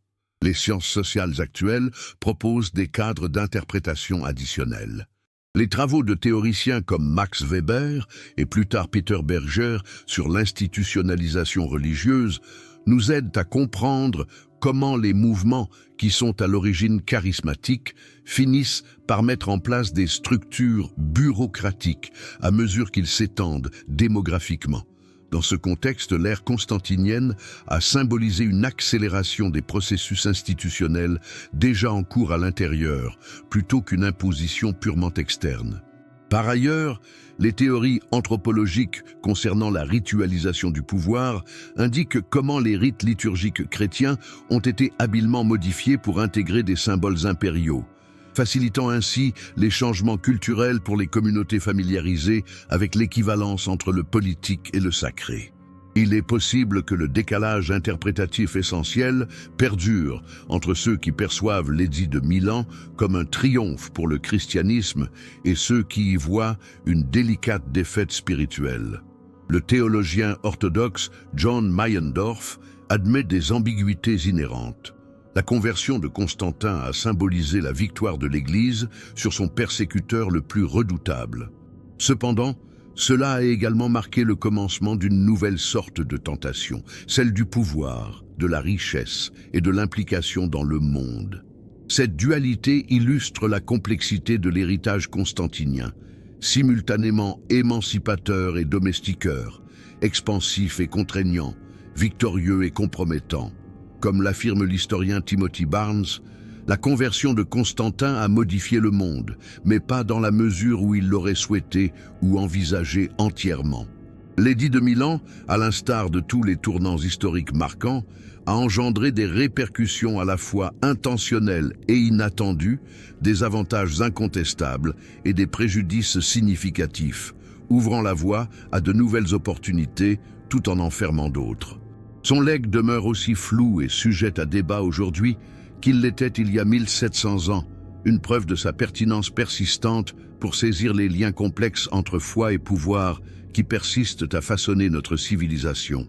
Les sciences sociales actuelles proposent des cadres d'interprétation additionnels. Les travaux de théoriciens comme Max Weber et plus tard Peter Berger sur l'institutionnalisation religieuse nous aident à comprendre comment les mouvements qui sont à l'origine charismatiques finissent par mettre en place des structures bureaucratiques à mesure qu'ils s'étendent démographiquement. Dans ce contexte, l'ère constantinienne a symbolisé une accélération des processus institutionnels déjà en cours à l'intérieur, plutôt qu'une imposition purement externe. Par ailleurs, les théories anthropologiques concernant la ritualisation du pouvoir indiquent comment les rites liturgiques chrétiens ont été habilement modifiés pour intégrer des symboles impériaux. facilitant ainsi les changements culturels pour les communautés familiarisées avec l'équivalence entre le politique et le sacré. Il est possible que le décalage interprétatif essentiel perdure entre ceux qui perçoivent l'édit de Milan comme un triomphe pour le christianisme et ceux qui y voient une délicate défaite spirituelle. Le théologien orthodoxe John Meyendorff admet des ambiguïtés inhérentes. La conversion de Constantin a symbolisé la victoire de l'Église sur son persécuteur le plus redoutable. Cependant, cela a également marqué le commencement d'une nouvelle sorte de tentation, celle du pouvoir, de la richesse et de l'implication dans le monde. Cette dualité illustre la complexité de l'héritage constantinien, simultanément émancipateur et domestiqueur, expansif et contraignant, victorieux et compromettant. Comme l'affirme l'historien Timothy Barnes, la conversion de Constantin a modifié le monde, mais pas dans la mesure où il l'aurait souhaité ou envisagé entièrement. L'édit de Milan, à l'instar de tous les tournants historiques marquants, a engendré des répercussions à la fois intentionnelles et inattendues, des avantages incontestables et des préjudices significatifs, ouvrant la voie à de nouvelles opportunités tout en fermant d'autres. Son legs demeure aussi flou et sujet à débat aujourd'hui qu'il l'était il y a 1700 ans, une preuve de sa pertinence persistante pour saisir les liens complexes entre foi et pouvoir qui persistent à façonner notre civilisation.